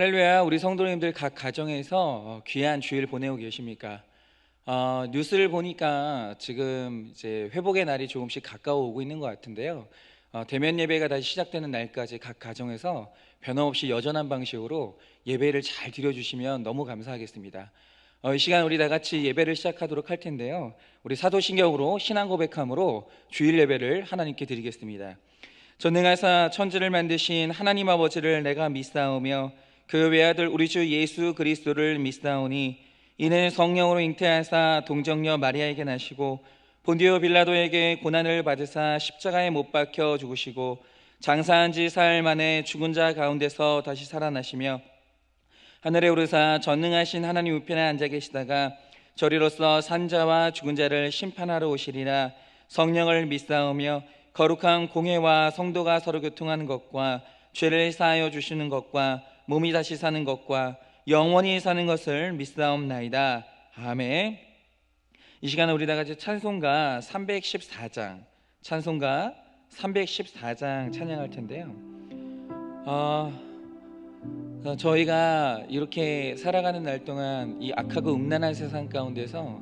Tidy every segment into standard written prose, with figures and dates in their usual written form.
할렐루야. 우리 성도님들 각 가정에서 귀한 주일 보내고 계십니까? 뉴스를 보니까 지금 이제 회복의 날이 조금씩 가까워 오고 있는 것 같은데요. 대면 예배가 다시 시작되는 날까지 각 가정에서 변함없이 여전한 방식으로 예배를 잘 드려주시면 너무 감사하겠습니다. 이 시간 우리 다 같이 예배를 시작하도록 할 텐데요. 우리 사도신경으로 신앙 고백함으로 주일 예배를 하나님께 드리겠습니다. 전능하사 천지를 만드신 하나님 아버지를 내가 믿사오며 그 외아들 우리 주 예수 그리스도를 믿사오니 이는 성령으로 잉태하사 동정녀 마리아에게 나시고 본디오 빌라도에게 고난을 받으사 십자가에 못 박혀 죽으시고 장사한 지 사흘 만에 죽은 자 가운데서 다시 살아나시며 하늘에 오르사 전능하신 하나님 우편에 앉아 계시다가 저리로서 산자와 죽은 자를 심판하러 오시리라. 성령을 믿사오며 거룩한 공회와 성도가 서로 교통하는 것과 죄를 사하여 주시는 것과 몸이 다시 사는 것과 영원히 사는 것을 믿사옵나이다. 아멘. 이 시간에 우리 다 같이 찬송가 314장 찬양할 텐데요. 저희가 이렇게 살아가는 날 동안 이 악하고 음란한 세상 가운데서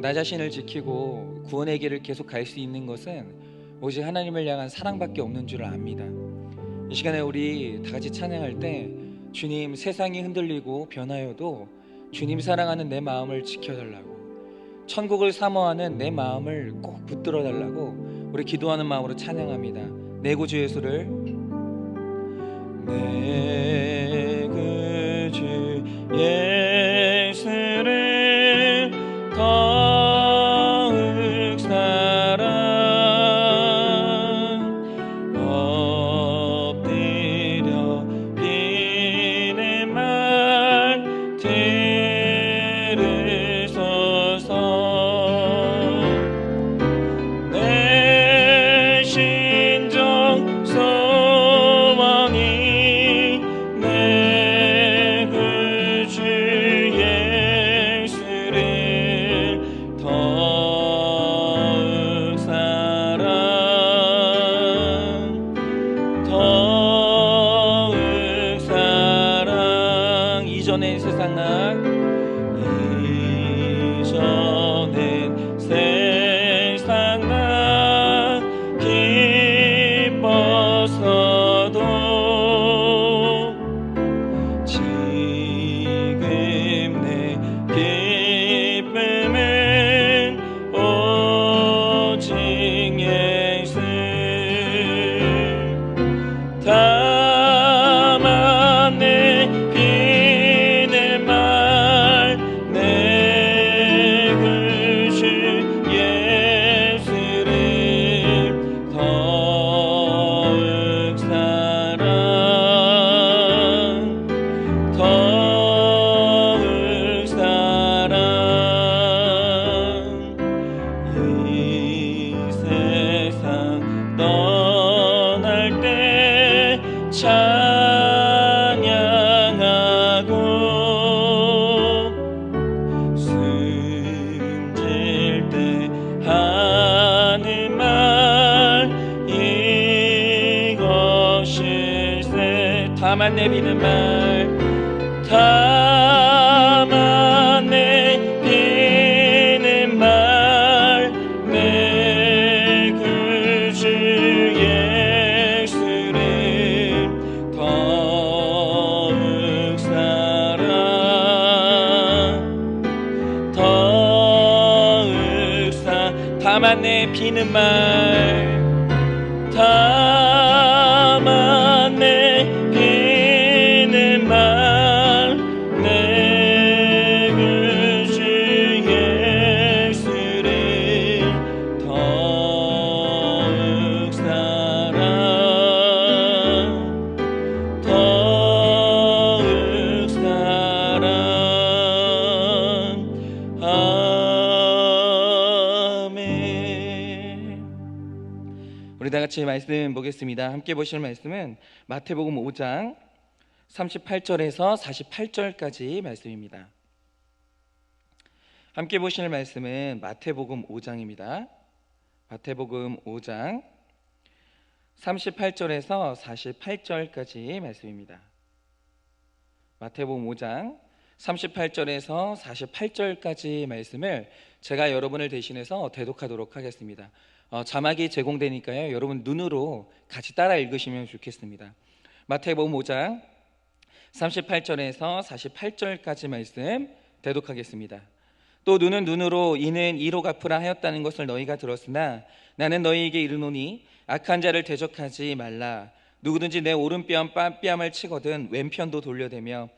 나 자신을 지키고 구원의 길을 계속 갈 수 있는 것은 오직 하나님을 향한 사랑밖에 없는 줄 압니다. 이 시간에 우리 다 같이 찬양할 때 주님, 세상이 흔들리고 변하여도 주님 사랑하는 내 마음을 지켜달라고, 천국을 사모하는 내 마음을 꼭 붙들어 달라고 우리 기도하는 마음으로 찬양합니다. 내 구주 예수를, 내 구주 예수를 더욱 사랑 이전엔 세상 나 기뻤어도 지금 내 기쁨은 오직 예수. 다만 내 다만 내 비는 말, 다만 내 비는 말, 내 구주 예수를 더욱 사랑, 더욱 다만 내 비는 말, 다만 내 우리 다 같이 말씀 보겠습니다. 함께 보실 말씀은 마태복음 5장 38절에서 48절까지 말씀입니다. 함께 보실 말씀은 마태복음 5장입니다. 마태복음 5장 38절에서 48절까지 말씀입니다. 마태복음 5장 38절에서 48절까지 말씀을 제가 여러분을 대신해서 대독하도록 하겠습니다. 자막이 제공되니까요, 여러분 눈으로 같이 따라 읽으시면 좋겠습니다. 마태복음 5장 38절에서 48절까지 말씀 대독하겠습니다. 또 눈은 눈으로 이는 이로 갚으라 하였다는 것을 너희가 들었으나 나는 너희에게 이르노니 악한 자를 대적하지 말라. 누구든지 내 오른뺨 뺨을 치거든 왼편도 돌려대며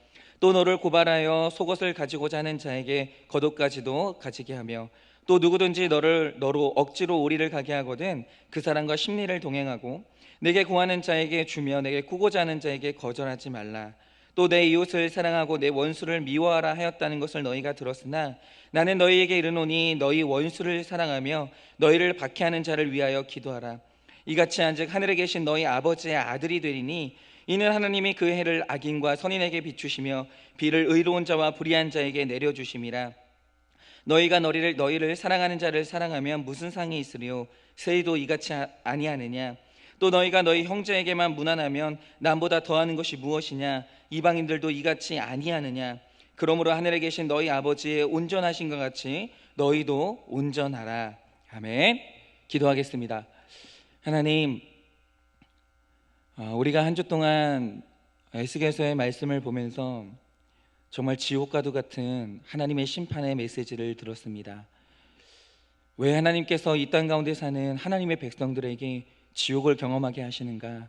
또 너를 고발하여 속옷을 가지고자 하는 자에게 겉옷까지도 가지게 하며 또 누구든지 너로 억지로 오리를 가게 하거든 그 사람과 심리를 동행하고 내게 구하는 자에게 주며 내게 구고자 하는 자에게 거절하지 말라. 또 내 이웃을 사랑하고 내 원수를 미워하라 하였다는 것을 너희가 들었으나 나는 너희에게 이르노니 너희 원수를 사랑하며 너희를 박해하는 자를 위하여 기도하라. 이같이 한즉 하늘에 계신 너희 아버지의 아들이 되리니 이는 하나님이 그 해를 악인과 선인에게 비추시며 비를 의로운 자와 불의한 자에게 내려주심이라. 너희가 너희를 사랑하는 자를 사랑하면 무슨 상이 있으리요? 세이도 이같이 아니하느냐? 또 너희가 너희 형제에게만 무난하면 남보다 더하는 것이 무엇이냐? 이방인들도 이같이 아니하느냐? 그러므로 하늘에 계신 너희 아버지의 온전하신 것 같이 너희도 온전하라. 아멘. 기도하겠습니다. 하나님, 우리가 한 주 동안 에스겔서의 말씀을 보면서 정말 지옥과도 같은 하나님의 심판의 메시지를 들었습니다. 왜 하나님께서 이 땅 가운데 사는 하나님의 백성들에게 지옥을 경험하게 하시는가?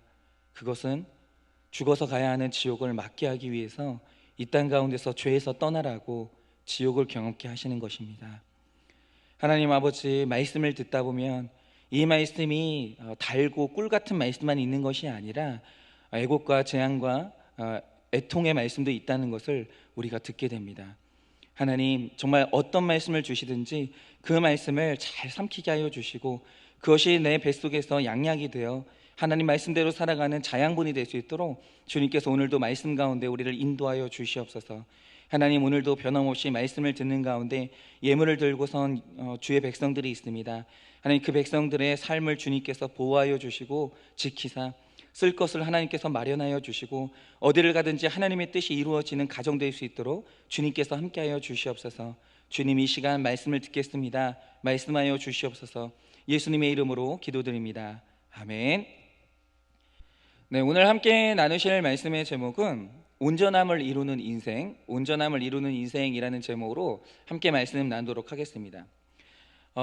그것은 죽어서 가야 하는 지옥을 막게 하기 위해서 이 땅 가운데서 죄에서 떠나라고 지옥을 경험케 하시는 것입니다. 하나님 아버지, 말씀을 듣다 보면 이 말씀이 달고 꿀 같은 말씀만 있는 것이 아니라 애곡과 재앙과 애통의 말씀도 있다는 것을 우리가 듣게 됩니다. 하나님, 정말 어떤 말씀을 주시든지 그 말씀을 잘 삼키게 하여 주시고 그것이 내 뱃속에서 양약이 되어 하나님 말씀대로 살아가는 자양분이 될 수 있도록 주님께서 오늘도 말씀 가운데 우리를 인도하여 주시옵소서. 하나님, 오늘도 변함없이 말씀을 듣는 가운데 예물을 들고선 주의 백성들이 있습니다. 하나님, 그 백성들의 삶을 주님께서 보호하여 주시고 지키사 쓸 것을 하나님께서 마련하여 주시고 어디를 가든지 하나님의 뜻이 이루어지는 가정 될 수 있도록 주님께서 함께하여 주시옵소서. 주님, 이 시간 말씀을 듣겠습니다. 말씀하여 주시옵소서. 예수님의 이름으로 기도드립니다. 아멘. 네, 오늘 함께 나누실 말씀의 제목은 온전함을 이루는 인생, 온전함을 이루는 인생이라는 제목으로 함께 말씀 나누도록 하겠습니다.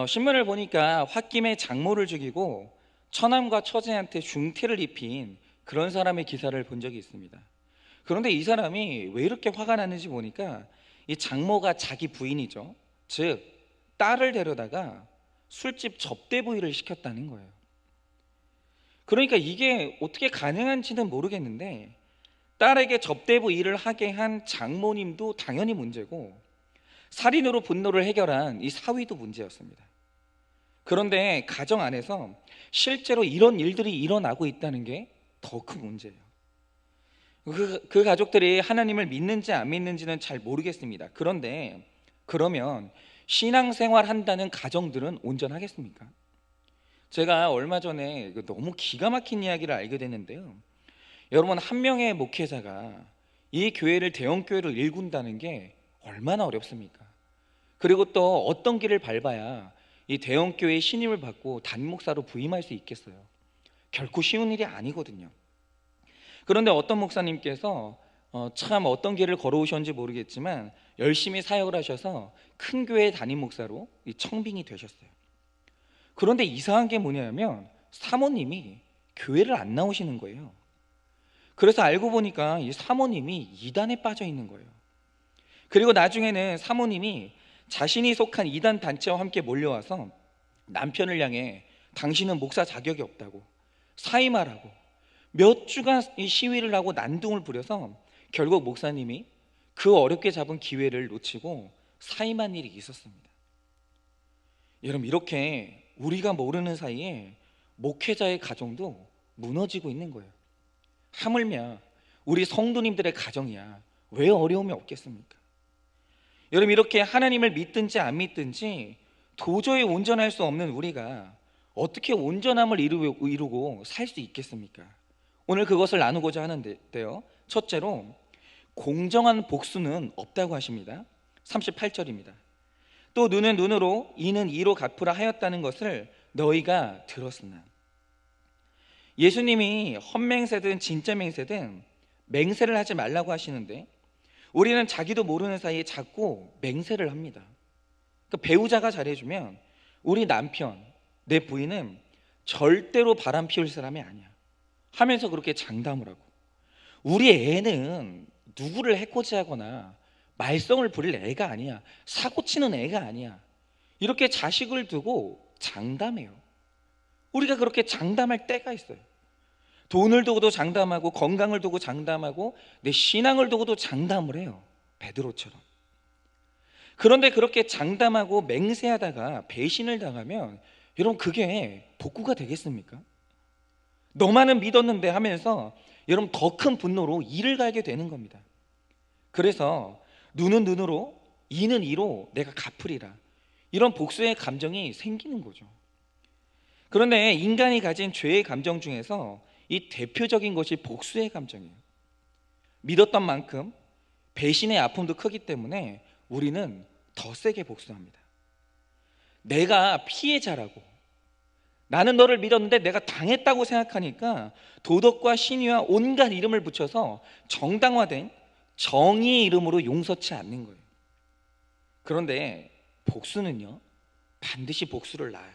신문을 보니까 홧김에 장모를 죽이고 처남과 처제한테 중태를 입힌 그런 사람의 기사를 본 적이 있습니다. 그런데 이 사람이 왜 이렇게 화가 났는지 보니까 이 장모가 자기 부인이죠. 즉 딸을 데려다가 술집 접대 부위를 시켰다는 거예요. 그러니까 이게 어떻게 가능한지는 모르겠는데 딸에게 접대부 일을 하게 한 장모님도 당연히 문제고 살인으로 분노를 해결한 이 사위도 문제였습니다. 그런데 가정 안에서 실제로 이런 일들이 일어나고 있다는 게 더 큰 문제예요. 그 가족들이 하나님을 믿는지 안 믿는지는 잘 모르겠습니다. 그런데 그러면 신앙생활 한다는 가정들은 온전하겠습니까? 제가 얼마 전에 너무 기가 막힌 이야기를 알게 됐는데요, 여러분, 한 명의 목회자가 이 교회를 대형 교회를 일군다는 게 얼마나 어렵습니까? 그리고 또 어떤 길을 밟아야 이 대형 교회의 신임을 받고 담임 목사로 부임할 수 있겠어요? 결코 쉬운 일이 아니거든요. 그런데 어떤 목사님께서 참 어떤 길을 걸어오셨는지 모르겠지만 열심히 사역을 하셔서 큰 교회 담임 목사로 청빙이 되셨어요. 그런데 이상한 게 뭐냐면 사모님이 교회를 안 나오시는 거예요. 그래서 알고 보니까 이 사모님이 이단에 빠져 있는 거예요. 그리고 나중에는 사모님이 자신이 속한 이단 단체와 함께 몰려와서 남편을 향해 당신은 목사 자격이 없다고 사임하라고 몇 주간 시위를 하고 난동을 부려서 결국 목사님이 그 어렵게 잡은 기회를 놓치고 사임한 일이 있었습니다. 여러분, 이렇게 우리가 모르는 사이에 목회자의 가정도 무너지고 있는 거예요. 하물며 우리 성도님들의 가정이야 왜 어려움이 없겠습니까? 여러분, 이렇게 하나님을 믿든지 안 믿든지 도저히 온전할 수 없는 우리가 어떻게 온전함을 이루고 살 수 있겠습니까? 오늘 그것을 나누고자 하는데요, 첫째로 공정한 복수는 없다고 하십니다. 38절입니다. 또 눈은 눈으로 이는 이로 갚으라 하였다는 것을 너희가 들었으나. 예수님이 헛맹세든 진짜 맹세든 맹세를 하지 말라고 하시는데 우리는 자기도 모르는 사이에 자꾸 맹세를 합니다. 그러니까 배우자가 잘해주면 우리 남편, 내 부인은 절대로 바람 피울 사람이 아니야 하면서 그렇게 장담을 하고, 우리 애는 누구를 해코지하거나 말썽을 부릴 애가 아니야, 사고치는 애가 아니야, 이렇게 자식을 두고 장담해요. 우리가 그렇게 장담할 때가 있어요. 돈을 두고도 장담하고 건강을 두고 장담하고 내 신앙을 두고도 장담을 해요, 베드로처럼. 그런데 그렇게 장담하고 맹세하다가 배신을 당하면 여러분 그게 복구가 되겠습니까? 너만은 믿었는데 하면서 여러분 더 큰 분노로 이를 갈게 되는 겁니다. 그래서 눈은 눈으로 이는 이로 내가 갚으리라, 이런 복수의 감정이 생기는 거죠. 그런데 인간이 가진 죄의 감정 중에서 이 대표적인 것이 복수의 감정이에요. 믿었던 만큼 배신의 아픔도 크기 때문에 우리는 더 세게 복수합니다. 내가 피해자라고, 나는 너를 믿었는데 내가 당했다고 생각하니까 도덕과 신의와 온갖 이름을 붙여서 정당화된 정의의 이름으로 용서치 않는 거예요. 그런데 복수는요, 반드시 복수를 낳아요.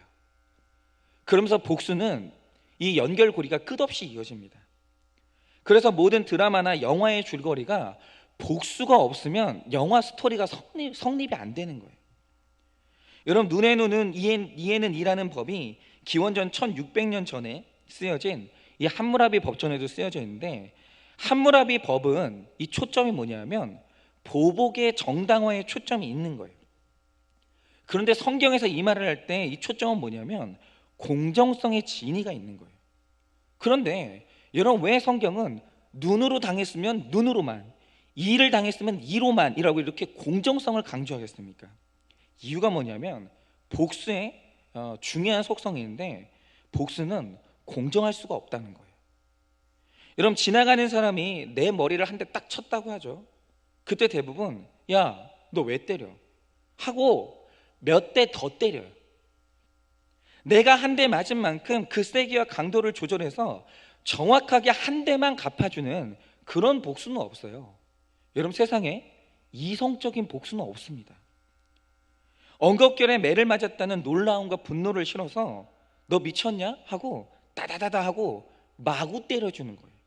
그러면서 복수는 이 연결고리가 끝없이 이어집니다. 그래서 모든 드라마나 영화의 줄거리가 복수가 없으면 영화 스토리가 성립이 안 되는 거예요. 여러분, 눈의 눈은 이에는 이라는 법이 기원전 1600년 전에 쓰여진 이 함무라비 법전에도 쓰여져 있는데, 함무라비 법은 이 초점이 뭐냐면 보복의 정당화에 초점이 있는 거예요. 그런데 성경에서 이 말을 할 때 이 초점은 뭐냐면 공정성의 진위가 있는 거예요. 그런데 여러분, 왜 성경은 눈으로 당했으면 눈으로만, 이를 당했으면 이로만 이라고 이렇게 공정성을 강조하겠습니까? 이유가 뭐냐면 복수의 중요한 속성이 있는데, 복수는 공정할 수가 없다는 거예요. 여러분, 지나가는 사람이 내 머리를 한 대 딱 쳤다고 하죠. 그때 대부분 야, 너 왜 때려? 하고 몇 대 더 때려요. 내가 한 대 맞은 만큼 그 세기와 강도를 조절해서 정확하게 한 대만 갚아주는 그런 복수는 없어요. 여러분, 세상에 이성적인 복수는 없습니다. 엉겁결에 매를 맞았다는 놀라움과 분노를 실어서 너 미쳤냐? 하고 따다다다 하고 마구 때려주는 거예요.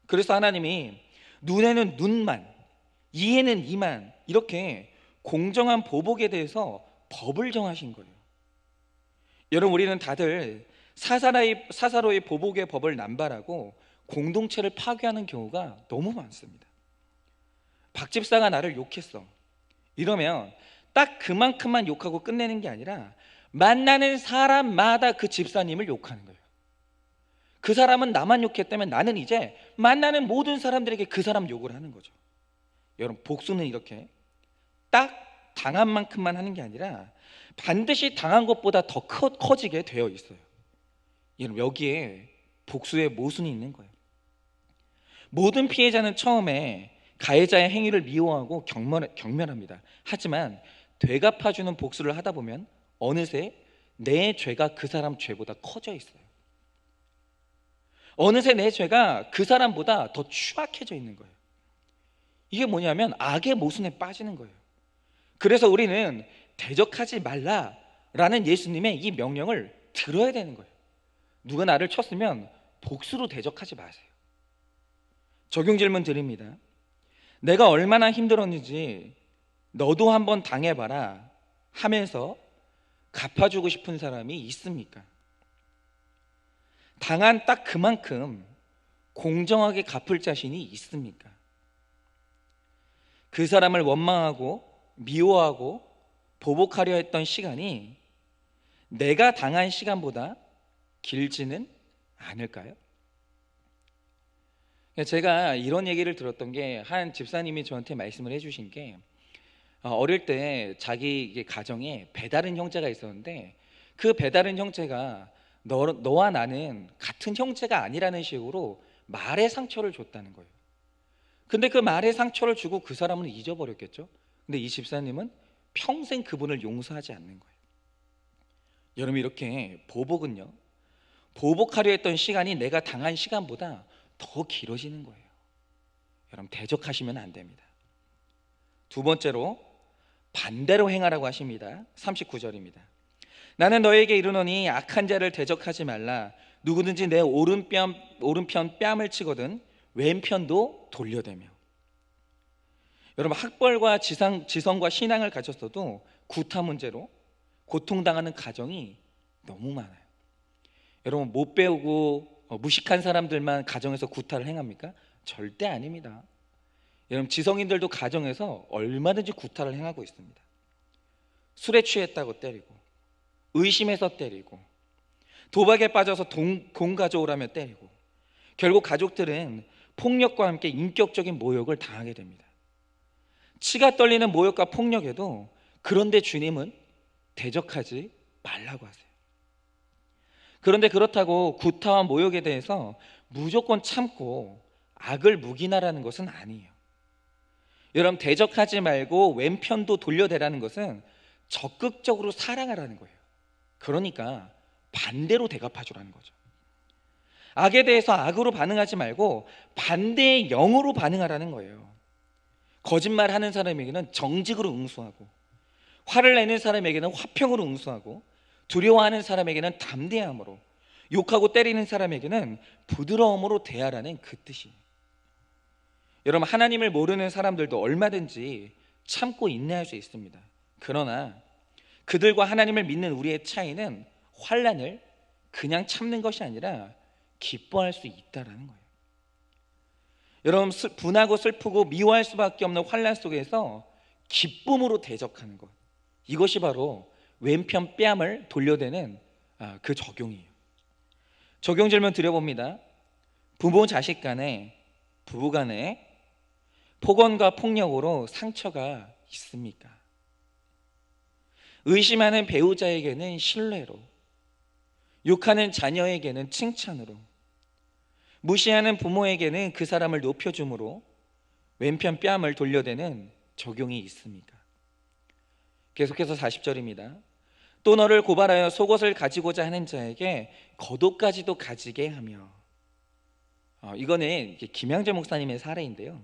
그래서 하나님이 눈에는 눈만, 이에는 이만, 이렇게 공정한 보복에 대해서 법을 정하신 거예요. 여러분, 우리는 다들 사사로이 보복의 법을 남발하고 공동체를 파괴하는 경우가 너무 많습니다. 박 집사가 나를 욕했어, 이러면 딱 그만큼만 욕하고 끝내는 게 아니라 만나는 사람마다 그 집사님을 욕하는 거예요. 그 사람은 나만 욕했다면 나는 이제 만나는 모든 사람들에게 그 사람 욕을 하는 거죠. 여러분, 복수는 이렇게 딱 당한 만큼만 하는 게 아니라 반드시 당한 것보다 더 커지게 되어 있어요. 여러분, 여기에 복수의 모순이 있는 거예요. 모든 피해자는 처음에 가해자의 행위를 미워하고 경멸합니다. 하지만 되갚아주는 복수를 하다 보면 어느새 내 죄가 그 사람 죄보다 커져 있어요. 어느새 내 죄가 그 사람보다 더 추악해져 있는 거예요. 이게 뭐냐면 악의 모순에 빠지는 거예요. 그래서 우리는 대적하지 말라라는 예수님의 이 명령을 들어야 되는 거예요. 누가 나를 쳤으면 복수로 대적하지 마세요. 적용 질문 드립니다. 내가 얼마나 힘들었는지 너도 한번 당해봐라 하면서 갚아주고 싶은 사람이 있습니까? 당한 딱 그만큼 공정하게 갚을 자신이 있습니까? 그 사람을 원망하고 미워하고 보복하려 했던 시간이 내가 당한 시간보다 길지는 않을까요? 제가 이런 얘기를 들었던 게, 한 집사님이 저한테 말씀을 해주신 게, 어릴 때 자기 가정에 배다른 형제가 있었는데 그 배다른 형제가 너와 나는 같은 형제가 아니라는 식으로 말의 상처를 줬다는 거예요. 근데 그 말에 상처를 주고 그 사람은 잊어버렸겠죠. 근데 이 집사님은 평생 그분을 용서하지 않는 거예요. 여러분, 이렇게 보복은요, 보복하려 했던 시간이 내가 당한 시간보다 더 길어지는 거예요. 여러분, 대적하시면 안 됩니다. 두 번째로 반대로 행하라고 하십니다. 39절입니다. 나는 너에게 이르노니 악한 자를 대적하지 말라. 누구든지 내 오른편 뺨을 치거든 왼편도 돌려대며. 여러분, 학벌과 지성과 신앙을 가졌어도 구타 문제로 고통당하는 가정이 너무 많아요. 여러분, 못 배우고 무식한 사람들만 가정에서 구타를 행합니까? 절대 아닙니다. 여러분, 지성인들도 가정에서 얼마든지 구타를 행하고 있습니다. 술에 취했다고 때리고, 의심해서 때리고, 도박에 빠져서 돈 가져오라며 때리고, 결국 가족들은 폭력과 함께 인격적인 모욕을 당하게 됩니다. 치가 떨리는 모욕과 폭력에도 그런데 주님은 대적하지 말라고 하세요. 그런데 그렇다고 구타와 모욕에 대해서 무조건 참고 악을 묵인하라는 것은 아니에요. 여러분, 대적하지 말고 왼편도 돌려대라는 것은 적극적으로 사랑하라는 거예요. 그러니까 반대로 대갚아주라는 거죠. 악에 대해서 악으로 반응하지 말고 반대의 영으로 반응하라는 거예요. 거짓말하는 사람에게는 정직으로 응수하고, 화를 내는 사람에게는 화평으로 응수하고, 두려워하는 사람에게는 담대함으로, 욕하고 때리는 사람에게는 부드러움으로 대하라는 그 뜻이에요. 여러분, 하나님을 모르는 사람들도 얼마든지 참고 인내할 수 있습니다. 그러나 그들과 하나님을 믿는 우리의 차이는 환난을 그냥 참는 것이 아니라 기뻐할 수 있다라는 거예요. 여러분, 분하고 슬프고 미워할 수밖에 없는 환난 속에서 기쁨으로 대적하는 것, 이것이 바로 왼편 뺨을 돌려대는 그 적용이에요. 적용 질문 드려봅니다. 부모 자식 간에, 부부 간에 폭언과 폭력으로 상처가 있습니까? 의심하는 배우자에게는 신뢰로, 욕하는 자녀에게는 칭찬으로, 무시하는 부모에게는 그 사람을 높여줌으로 왼편 뺨을 돌려대는 적용이 있습니까? 계속해서 40절입니다. 또 너를 고발하여 속옷을 가지고자 하는 자에게 겉옷까지도 가지게 하며. 이거는 김양재 목사님의 사례인데요.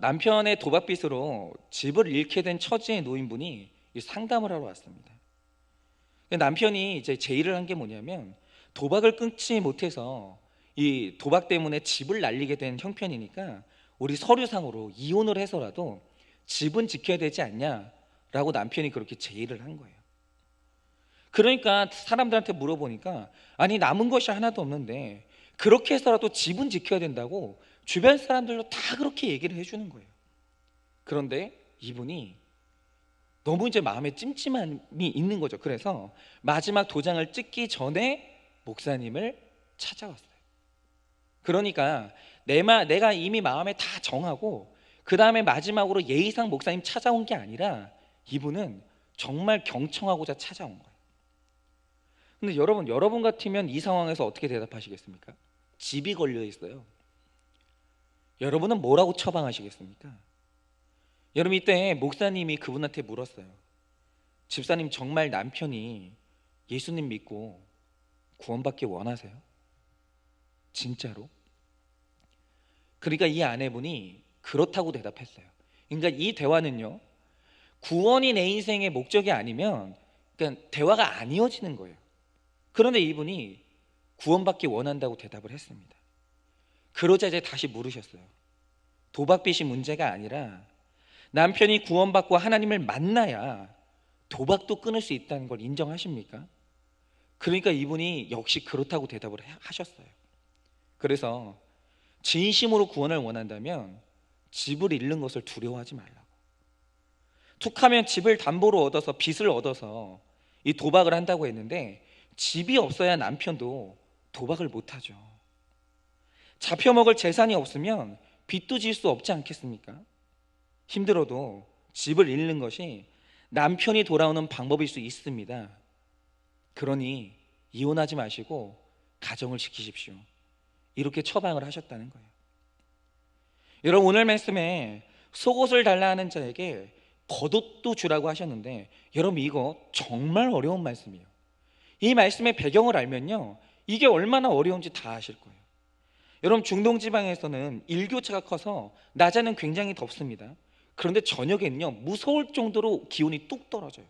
남편의 도박빚으로 집을 잃게 된 처지의 노인분이 상담을 하러 왔습니다. 남편이 이제 제의를 한 게 뭐냐면, 도박을 끊지 못해서 이 도박 때문에 집을 날리게 된 형편이니까 우리 서류상으로 이혼을 해서라도 집은 지켜야 되지 않냐라고 남편이 그렇게 제의를 한 거예요. 그러니까 사람들한테 물어보니까, 아니 남은 것이 하나도 없는데 그렇게 해서라도 집은 지켜야 된다고 주변 사람들도 다 그렇게 얘기를 해주는 거예요. 그런데 이분이 너무 이제 마음에 찜찜함이 있는 거죠. 그래서 마지막 도장을 찍기 전에 목사님을 찾아왔어요. 그러니까 내가 이미 마음에 다 정하고 그 다음에 마지막으로 예의상 목사님 찾아온 게 아니라 이분은 정말 경청하고자 찾아온 거예요. 근데 여러분 같으면 이 상황에서 어떻게 대답하시겠습니까? 집이 걸려 있어요. 여러분은 뭐라고 처방하시겠습니까? 여러분, 이때 목사님이 그분한테 물었어요. 집사님, 정말 남편이 예수님 믿고 구원받기 원하세요? 진짜로? 그러니까 이 아내분이 그렇다고 대답했어요. 그러니까 이 대화는요, 구원이 내 인생의 목적이 아니면 그러니까 대화가 안 이어지는 거예요. 그런데 이분이 구원받기 원한다고 대답을 했습니다. 그러자 이제 다시 물으셨어요. 도박빚이 문제가 아니라 남편이 구원받고 하나님을 만나야 도박도 끊을 수 있다는 걸 인정하십니까? 그러니까 이분이 역시 그렇다고 대답을 하셨어요. 그래서 진심으로 구원을 원한다면 집을 잃는 것을 두려워하지 말라고. 툭하면 집을 담보로 얻어서 빚을 얻어서 이 도박을 한다고 했는데, 집이 없어야 남편도 도박을 못하죠. 잡혀먹을 재산이 없으면 빚도 질 수 없지 않겠습니까? 힘들어도 집을 잃는 것이 남편이 돌아오는 방법일 수 있습니다. 그러니 이혼하지 마시고 가정을 지키십시오. 이렇게 처방을 하셨다는 거예요. 여러분, 오늘 말씀에 속옷을 달라 하는 자에게 겉옷도 주라고 하셨는데, 여러분 이거 정말 어려운 말씀이에요. 이 말씀의 배경을 알면요, 이게 얼마나 어려운지 다 아실 거예요. 여러분, 중동 지방에서는 일교차가 커서 낮에는 굉장히 덥습니다. 그런데 저녁에는요, 무서울 정도로 기온이 뚝 떨어져요.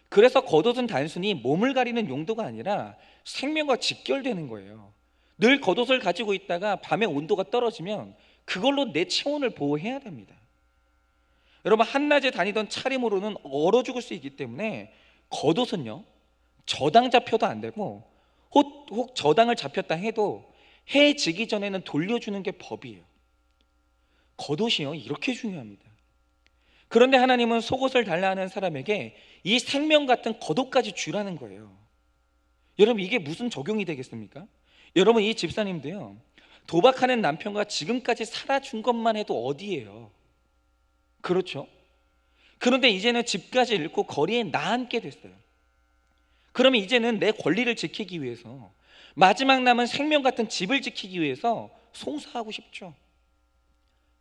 그래서 겉옷은 단순히 몸을 가리는 용도가 아니라 생명과 직결되는 거예요. 늘 겉옷을 가지고 있다가 밤에 온도가 떨어지면 그걸로 내 체온을 보호해야 됩니다. 여러분, 한낮에 다니던 차림으로는 얼어 죽을 수 있기 때문에 겉옷은요, 저당 잡혀도 안 되고, 혹 저당을 잡혔다 해도 해 지기 전에는 돌려주는 게 법이에요. 겉옷이요, 이렇게 중요합니다. 그런데 하나님은 속옷을 달라 하는 사람에게 이 생명 같은 겉옷까지 주라는 거예요. 여러분, 이게 무슨 적용이 되겠습니까? 여러분, 이 집사님도요, 도박하는 남편과 지금까지 살아준 것만 해도 어디예요? 그렇죠? 그런데 이제는 집까지 잃고 거리에 나앉게 됐어요. 그러면 이제는 내 권리를 지키기 위해서, 마지막 남은 생명 같은 집을 지키기 위해서 송사하고 싶죠.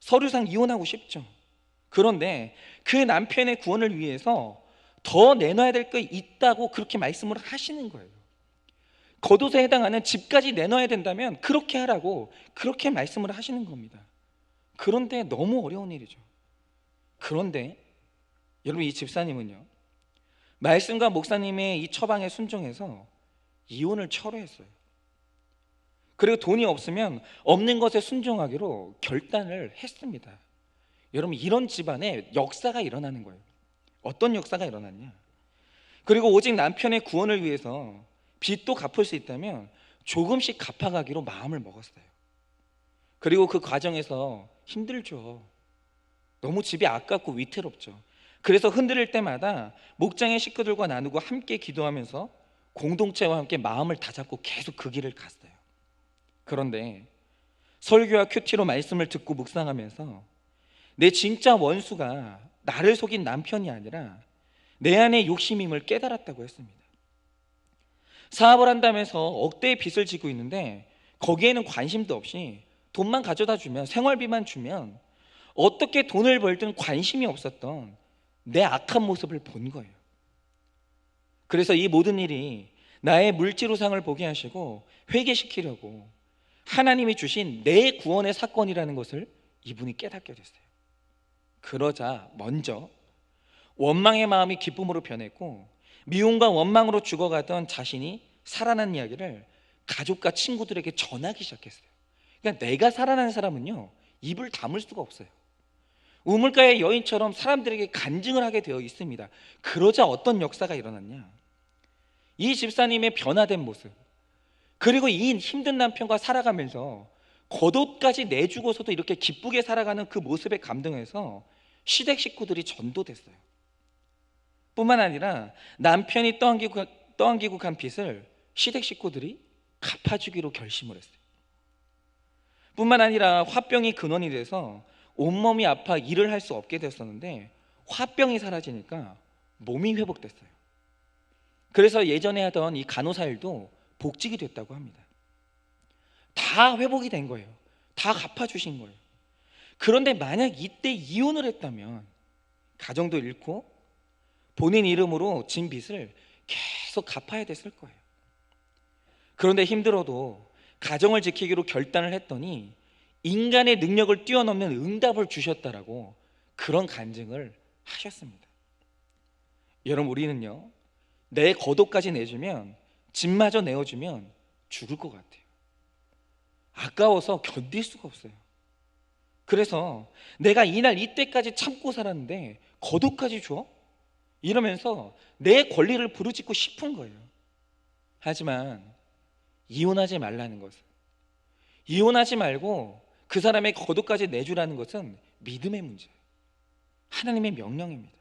서류상 이혼하고 싶죠. 그런데 그 남편의 구원을 위해서 더 내놔야 될 게 있다고 그렇게 말씀을 하시는 거예요. 겉옷에 해당하는 집까지 내놔야 된다면 그렇게 하라고 그렇게 말씀을 하시는 겁니다. 그런데 너무 어려운 일이죠. 그런데 여러분, 이 집사님은요, 말씀과 목사님의 이 처방에 순종해서 이혼을 철회했어요. 그리고 돈이 없으면 없는 것에 순종하기로 결단을 했습니다. 여러분, 이런 집안에 역사가 일어나는 거예요. 어떤 역사가 일어났냐? 그리고 오직 남편의 구원을 위해서 빚도 갚을 수 있다면 조금씩 갚아가기로 마음을 먹었어요. 그리고 그 과정에서 힘들죠. 너무 집이 아깝고 위태롭죠. 그래서 흔들릴 때마다 목장의 식구들과 나누고 함께 기도하면서 공동체와 함께 마음을 다잡고 계속 그 길을 갔어요. 그런데 설교와 큐티로 말씀을 듣고 묵상하면서 내 진짜 원수가 나를 속인 남편이 아니라 내 안에 욕심임을 깨달았다고 했습니다. 사업을 한다면서 억대의 빚을 지고 있는데 거기에는 관심도 없이 돈만 가져다 주면, 생활비만 주면 어떻게 돈을 벌든 관심이 없었던 내 악한 모습을 본 거예요. 그래서 이 모든 일이 나의 물질우상을 보게 하시고 회개시키려고 하나님이 주신 내 구원의 사건이라는 것을 이분이 깨닫게 됐어요. 그러자 먼저 원망의 마음이 기쁨으로 변했고, 미움과 원망으로 죽어가던 자신이 살아난 이야기를 가족과 친구들에게 전하기 시작했어요. 그러니까 내가 살아난 사람은요, 입을 다물 수가 없어요. 우물가의 여인처럼 사람들에게 간증을 하게 되어 있습니다. 그러자 어떤 역사가 일어났냐? 이 집사님의 변화된 모습, 그리고 이 힘든 남편과 살아가면서 겉옷까지 내주고서도 이렇게 기쁘게 살아가는 그 모습에 감동해서 시댁 식구들이 전도됐어요. 뿐만 아니라 남편이 떠안기고 간 빚을 시댁 식구들이 갚아주기로 결심을 했어요. 뿐만 아니라 화병이 근원이 돼서 온몸이 아파 일을 할 수 없게 됐었는데 화병이 사라지니까 몸이 회복됐어요. 그래서 예전에 하던 이 간호사 일도 복직이 됐다고 합니다. 다 회복이 된 거예요. 다 갚아주신 거예요. 그런데 만약 이때 이혼을 했다면 가정도 잃고 본인 이름으로 진 빚을 계속 갚아야 됐을 거예요. 그런데 힘들어도 가정을 지키기로 결단을 했더니 인간의 능력을 뛰어넘는 응답을 주셨다라고 그런 간증을 하셨습니다. 여러분, 우리는요, 내 겉옷까지 내주면, 집마저 내어주면 죽을 것 같아요. 아까워서 견딜 수가 없어요. 그래서 내가 이날 이때까지 참고 살았는데 겉옷까지 줘? 이러면서 내 권리를 부르짖고 싶은 거예요. 하지만 이혼하지 말라는 것은, 이혼하지 말고 그 사람의 겉옷까지 내주라는 것은 믿음의 문제예요. 하나님의 명령입니다.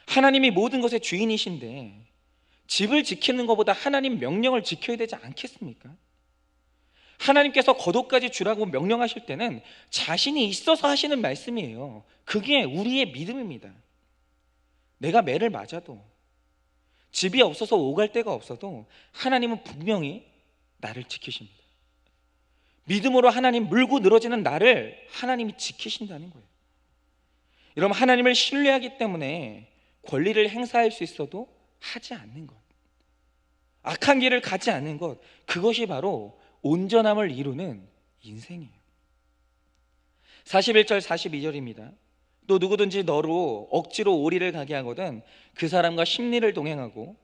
하나님이 모든 것의 주인이신데 집을 지키는 것보다 하나님 명령을 지켜야 되지 않겠습니까? 하나님께서 겉옷까지 주라고 명령하실 때는 자신이 있어서 하시는 말씀이에요. 그게 우리의 믿음입니다. 내가 매를 맞아도, 집이 없어서 오갈 데가 없어도 하나님은 분명히 나를 지키십니다. 믿음으로 하나님 물고 늘어지는 나를 하나님이 지키신다는 거예요. 여러분, 하나님을 신뢰하기 때문에 권리를 행사할 수 있어도 하지 않는 것, 악한 길을 가지 않는 것, 그것이 바로 온전함을 이루는 인생이에요. 41절 42절입니다. 또 누구든지 너로 억지로 오리를 가게 하거든 그 사람과 심리를 동행하고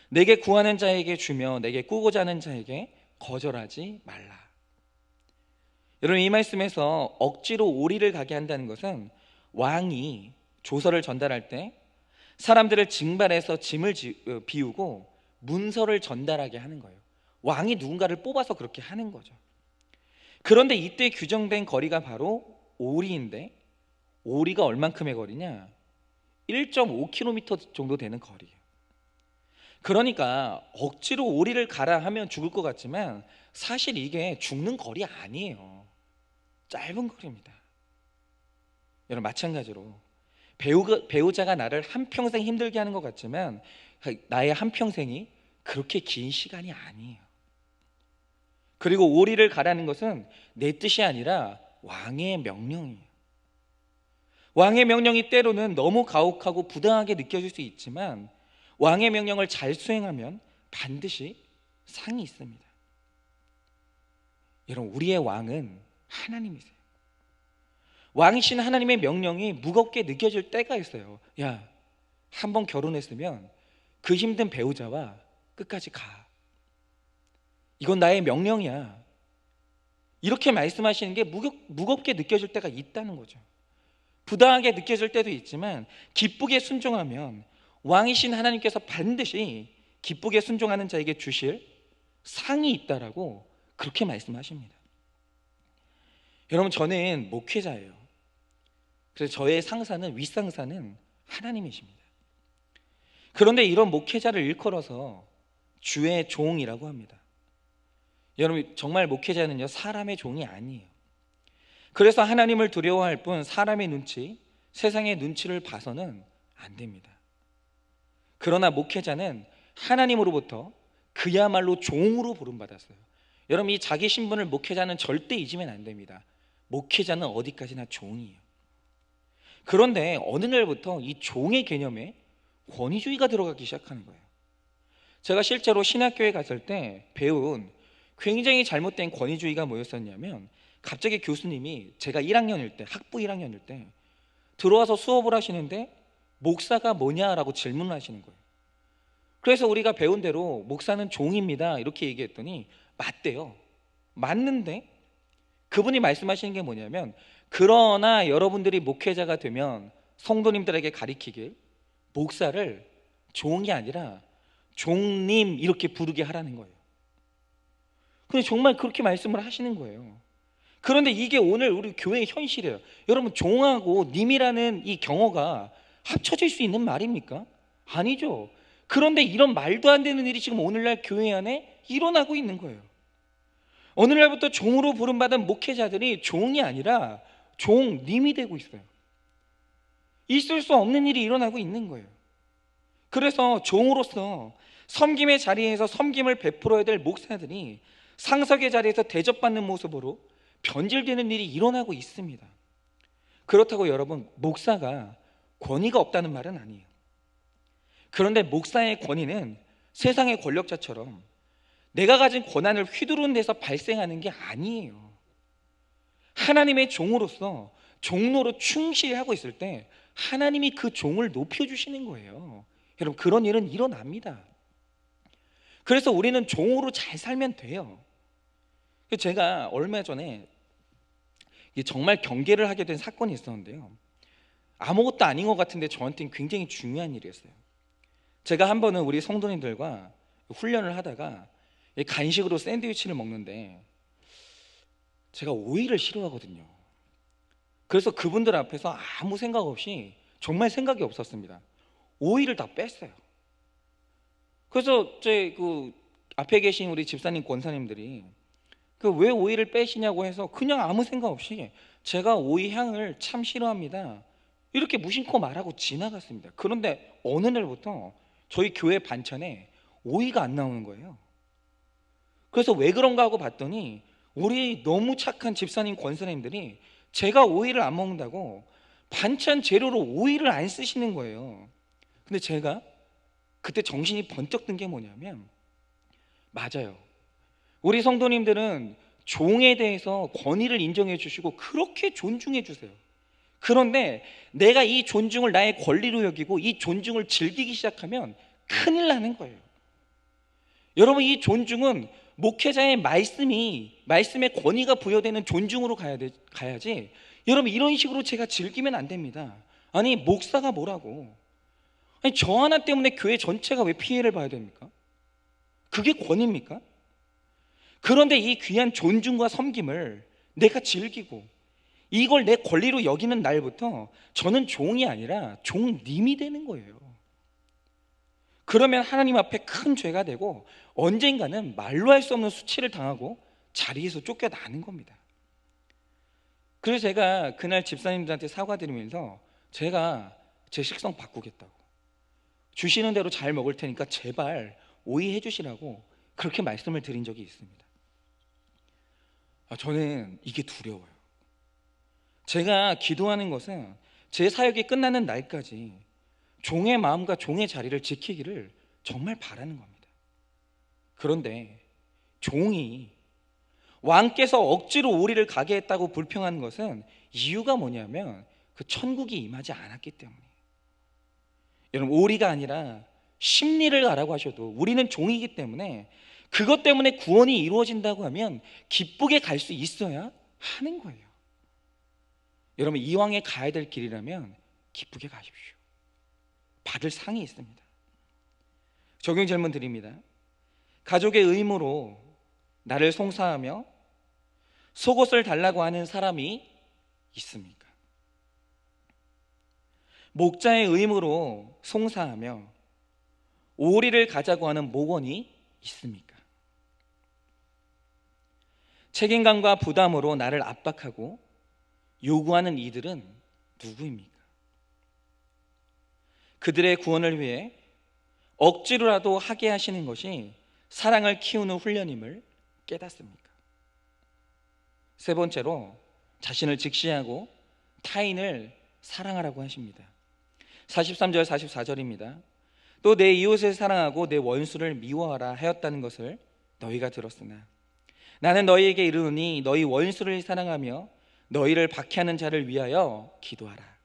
내게 구하는 자에게 주며 내게 꾸고자 하는 자에게 거절하지 말라. 여러분, 이 말씀에서 억지로 오리를 가게 한다는 것은 왕이 조서를 전달할 때 사람들을 징발해서 짐을 비우고 문서를 전달하게 하는 거예요. 왕이 누군가를 뽑아서 그렇게 하는 거죠. 그런데 이때 규정된 거리가 바로 오리인데, 오리가 얼만큼의 거리냐? 1.5km 정도 되는 거리예요. 그러니까 억지로 오리를 가라 하면 죽을 것 같지만 사실 이게 죽는 거리 아니에요. 짧은 거리입니다. 여러분, 마찬가지로 배우자가 나를 한평생 힘들게 하는 것 같지만 나의 한평생이 그렇게 긴 시간이 아니에요. 그리고 오리를 가라는 것은 내 뜻이 아니라 왕의 명령이에요. 왕의 명령이 때로는 너무 가혹하고 부당하게 느껴질 수 있지만 왕의 명령을 잘 수행하면 반드시 상이 있습니다. 여러분, 우리의 왕은 하나님이세요. 왕이신 하나님의 명령이 무겁게 느껴질 때가 있어요. 야, 한번 결혼했으면 그 힘든 배우자와 끝까지 가. 이건 나의 명령이야. 이렇게 말씀하시는 게 무겁게 느껴질 때가 있다는 거죠. 부당하게 느껴질 때도 있지만 기쁘게 순종하면 왕이신 하나님께서 반드시 기쁘게 순종하는 자에게 주실 상이 있다라고 그렇게 말씀하십니다. 여러분, 저는 목회자예요. 그래서 저의 상사는, 윗상사는 하나님이십니다. 그런데 이런 목회자를 일컬어서 주의 종이라고 합니다. 여러분, 정말 목회자는요, 사람의 종이 아니에요. 그래서 하나님을 두려워할 뿐 사람의 눈치, 세상의 눈치를 봐서는 안 됩니다. 그러나 목회자는 하나님으로부터 그야말로 종으로 부름받았어요. 여러분, 이 자기 신분을 목회자는 절대 잊으면 안 됩니다. 목회자는 어디까지나 종이에요. 그런데 어느 날부터 이 종의 개념에 권위주의가 들어가기 시작하는 거예요. 제가 실제로 신학교에 갔을 때 배운 굉장히 잘못된 권위주의가 뭐였었냐면, 갑자기 교수님이 제가 1학년일 때, 학부 1학년일 때 들어와서 수업을 하시는데 목사가 뭐냐라고 질문을 하시는 거예요. 그래서 우리가 배운 대로 목사는 종입니다 이렇게 얘기했더니 맞대요. 맞는데 그분이 말씀하시는 게 뭐냐면, 그러나 여러분들이 목회자가 되면 성도님들에게 가리키길 목사를 종이 아니라 종님 이렇게 부르게 하라는 거예요. 근데 정말 그렇게 말씀을 하시는 거예요. 그런데 이게 오늘 우리 교회의 현실이에요. 여러분, 종하고 님이라는 이 경어가 합쳐질 수 있는 말입니까? 아니죠. 그런데 이런 말도 안 되는 일이 지금 오늘날 교회 안에 일어나고 있는 거예요. 어느 날부터 종으로 부름받은 목회자들이 종이 아니라 종님이 되고 있어요. 있을 수 없는 일이 일어나고 있는 거예요. 그래서 종으로서 섬김의 자리에서 섬김을 베풀어야 될 목사들이 상석의 자리에서 대접받는 모습으로 변질되는 일이 일어나고 있습니다. 그렇다고 여러분, 목사가 권위가 없다는 말은 아니에요. 그런데 목사의 권위는 세상의 권력자처럼 내가 가진 권한을 휘두르는 데서 발생하는 게 아니에요. 하나님의 종으로서 종로로 충실히 하고 있을 때 하나님이 그 종을 높여주시는 거예요. 여러분, 그런 일은 일어납니다. 그래서 우리는 종으로 잘 살면 돼요. 제가 얼마 전에 정말 경계를 하게 된 사건이 있었는데요, 아무것도 아닌 것 같은데 저한테는 굉장히 중요한 일이었어요. 제가 한 번은 우리 성도님들과 훈련을 하다가 간식으로 샌드위치를 먹는데 제가 오이를 싫어하거든요. 그래서 그분들 앞에서 아무 생각 없이, 정말 생각이 없었습니다, 오이를 다 뺐어요. 그래서 그 앞에 계신 우리 집사님, 권사님들이 왜 오이를 빼시냐고 해서 그냥 아무 생각 없이 제가 오이 향을 참 싫어합니다 이렇게 무심코 말하고 지나갔습니다. 그런데 어느 날부터 저희 교회 반찬에 오이가 안 나오는 거예요. 그래서 왜 그런가 하고 봤더니 우리 너무 착한 집사님, 권사님들이 제가 오이를 안 먹는다고 반찬 재료로 오이를 안 쓰시는 거예요. 근데 제가 그때 정신이 번쩍 든 게 뭐냐면, 맞아요. 우리 성도님들은 종에 대해서 권위를 인정해 주시고 그렇게 존중해 주세요. 그런데 내가 이 존중을 나의 권리로 여기고 이 존중을 즐기기 시작하면 큰일 나는 거예요. 여러분, 이 존중은 목회자의 말씀의 권위가 부여되는 존중으로 가야지, 여러분 이런 식으로 제가 즐기면 안 됩니다. 아니, 목사가 뭐라고, 아니 저 하나 때문에 교회 전체가 왜 피해를 봐야 됩니까? 그게 권위입니까? 그런데 이 귀한 존중과 섬김을 내가 즐기고 이걸 내 권리로 여기는 날부터 저는 종이 아니라 종님이 되는 거예요. 그러면 하나님 앞에 큰 죄가 되고 언젠가는 말로 할 수 없는 수치를 당하고 자리에서 쫓겨나는 겁니다. 그래서 제가 그날 집사님들한테 사과드리면서 제가 제 식성 바꾸겠다고, 주시는 대로 잘 먹을 테니까 제발 오이 해주시라고 그렇게 말씀을 드린 적이 있습니다. 저는 이게 두려워요. 제가 기도하는 것은 제 사역이 끝나는 날까지 종의 마음과 종의 자리를 지키기를 정말 바라는 겁니다. 그런데 종이 왕께서 억지로 우리를 가게 했다고 불평하는 것은 이유가 뭐냐면 그 천국이 임하지 않았기 때문이에요. 여러분, 오리가 아니라 심리를 가라고 하셔도 우리는 종이기 때문에 그것 때문에 구원이 이루어진다고 하면 기쁘게 갈 수 있어야 하는 거예요. 여러분, 이왕에 가야 될 길이라면 기쁘게 가십시오. 받을 상이 있습니다. 적용 질문 드립니다. 가족의 의무로 나를 송사하며 속옷을 달라고 하는 사람이 있습니까? 목자의 의무로 송사하며 오리를 가자고 하는 목원이 있습니까? 책임감과 부담으로 나를 압박하고 요구하는 이들은 누구입니까? 그들의 구원을 위해 억지로라도 하게 하시는 것이 사랑을 키우는 훈련임을 깨닫습니까? 세 번째로 자신을 직시하고 타인을 사랑하라고 하십니다. 43절 44절입니다. 또 내 이웃을 사랑하고 내 원수를 미워하라 하였다는 것을 너희가 들었으나 나는 너희에게 이르노니 너희 원수를 사랑하며 너희를 박해하는 자를 위하여 기도하라.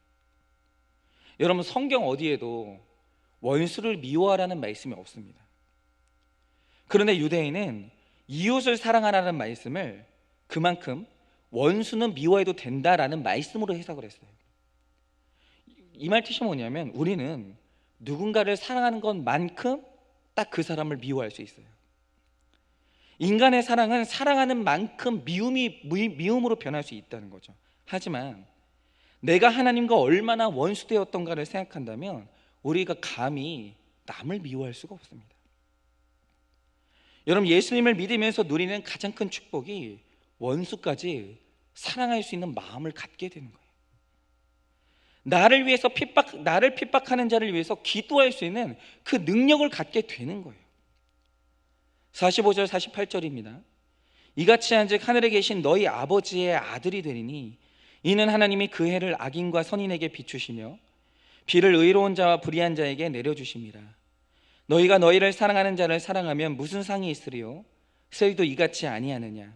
여러분, 성경 어디에도 원수를 미워하라는 말씀이 없습니다. 그런데 유대인은 이웃을 사랑하라는 말씀을 그만큼 원수는 미워해도 된다라는 말씀으로 해석을 했어요. 이 말 뜻이 뭐냐면 우리는 누군가를 사랑하는 것만큼 딱 그 사람을 미워할 수 있어요. 인간의 사랑은 사랑하는 만큼 미움으로 변할 수 있다는 거죠. 하지만 내가 하나님과 얼마나 원수되었던가를 생각한다면 우리가 감히 남을 미워할 수가 없습니다. 여러분, 예수님을 믿으면서 누리는 가장 큰 축복이 원수까지 사랑할 수 있는 마음을 갖게 되는 거예요. 나를 핍박하는 자를 위해서 기도할 수 있는 그 능력을 갖게 되는 거예요. 45절 48절입니다. 이같이 한즉 하늘에 계신 너희 아버지의 아들이 되리니 이는 하나님이 그 해를 악인과 선인에게 비추시며 비를 의로운 자와 불의한 자에게 내려주심이라. 너희가 너희를 사랑하는 자를 사랑하면 무슨 상이 있으리요? 저희도 이같이 아니하느냐?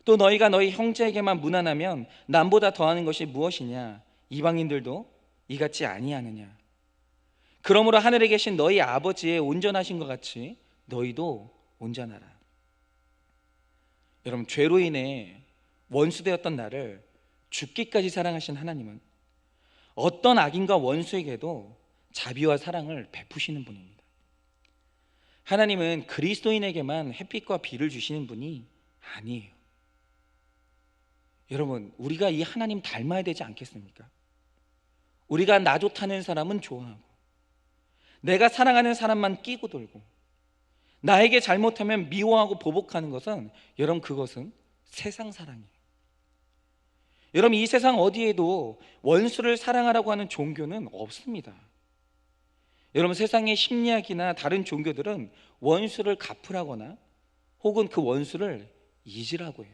또 너희가 너희 형제에게만 무난하면 남보다 더하는 것이 무엇이냐? 이방인들도 이같이 아니하느냐? 그러므로 하늘에 계신 너희 아버지의 온전하신 것 같이 너희도 온전하라. 여러분, 죄로 인해 원수되었던 나를 죽기까지 사랑하신 하나님은 어떤 악인과 원수에게도 자비와 사랑을 베푸시는 분입니다. 하나님은 그리스도인에게만 햇빛과 비를 주시는 분이 아니에요. 여러분, 우리가 이 하나님 닮아야 되지 않겠습니까? 우리가 나 좋다는 사람은 좋아하고 내가 사랑하는 사람만 끼고 돌고 나에게 잘못하면 미워하고 보복하는 것은, 여러분, 그것은 세상 사랑이에요. 여러분, 이 세상 어디에도 원수를 사랑하라고 하는 종교는 없습니다. 여러분, 세상의 심리학이나 다른 종교들은 원수를 갚으라거나 혹은 그 원수를 잊으라고 해요.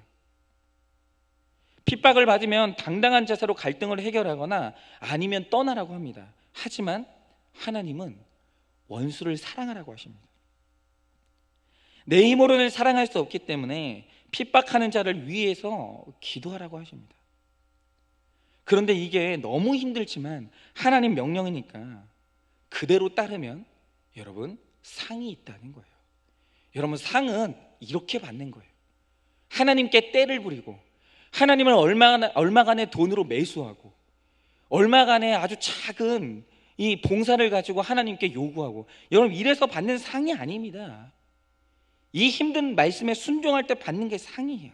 핍박을 받으면 당당한 자세로 갈등을 해결하거나 아니면 떠나라고 합니다. 하지만 하나님은 원수를 사랑하라고 하십니다. 내 힘으로는 사랑할 수 없기 때문에 핍박하는 자를 위해서 기도하라고 하십니다. 그런데 이게 너무 힘들지만 하나님 명령이니까 그대로 따르면 여러분 상이 있다는 거예요. 여러분 상은 이렇게 받는 거예요. 하나님께 떼를 부리고 하나님을 얼마간의 돈으로 매수하고 얼마간의 아주 작은 이 봉사를 가지고 하나님께 요구하고, 여러분 이래서 받는 상이 아닙니다. 이 힘든 말씀에 순종할 때 받는 게 상이에요.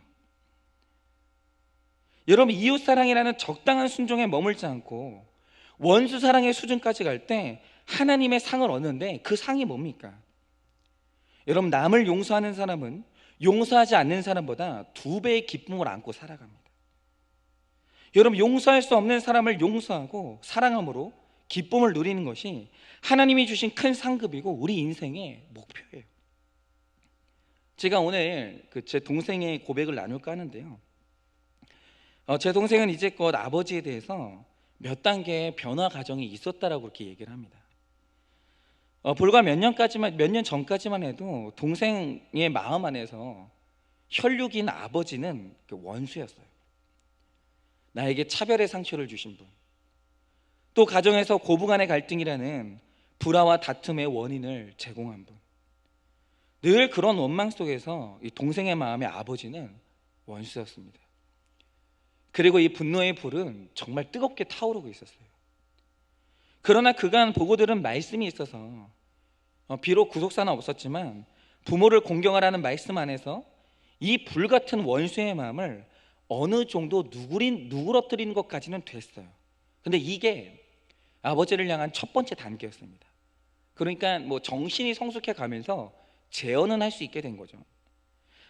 여러분 이웃사랑이라는 적당한 순종에 머물지 않고 원수 사랑의 수준까지 갈 때 하나님의 상을 얻는데 그 상이 뭡니까? 여러분 남을 용서하는 사람은 용서하지 않는 사람보다 2배의 기쁨을 안고 살아갑니다. 여러분 용서할 수 없는 사람을 용서하고 사랑함으로 기쁨을 누리는 것이 하나님이 주신 큰 상급이고 우리 인생의 목표예요. 제가 오늘 제 동생의 고백을 나눌까 하는데요. 제 동생은 이제껏 아버지에 대해서 몇 단계의 변화 과정이 있었다라고 그렇게 얘기를 합니다. 불과 몇 년 전까지만 해도 동생의 마음 안에서 혈육인 아버지는 원수였어요. 나에게 차별의 상처를 주신 분, 또 가정에서 고부간의 갈등이라는 불화와 다툼의 원인을 제공한 분, 늘 그런 원망 속에서 이 동생의 마음의 아버지는 원수였습니다. 그리고 이 분노의 불은 정말 뜨겁게 타오르고 있었어요. 그러나 그간 보고 들은 말씀이 있어서 비록 구속사는 없었지만 부모를 공경하라는 말씀 안에서 이 불같은 원수의 마음을 어느 정도 누그러뜨리는 것까지는 됐어요. 근데 이게 아버지를 향한 첫 번째 단계였습니다. 그러니까 정신이 성숙해 가면서 재혼은 할 수 있게 된 거죠.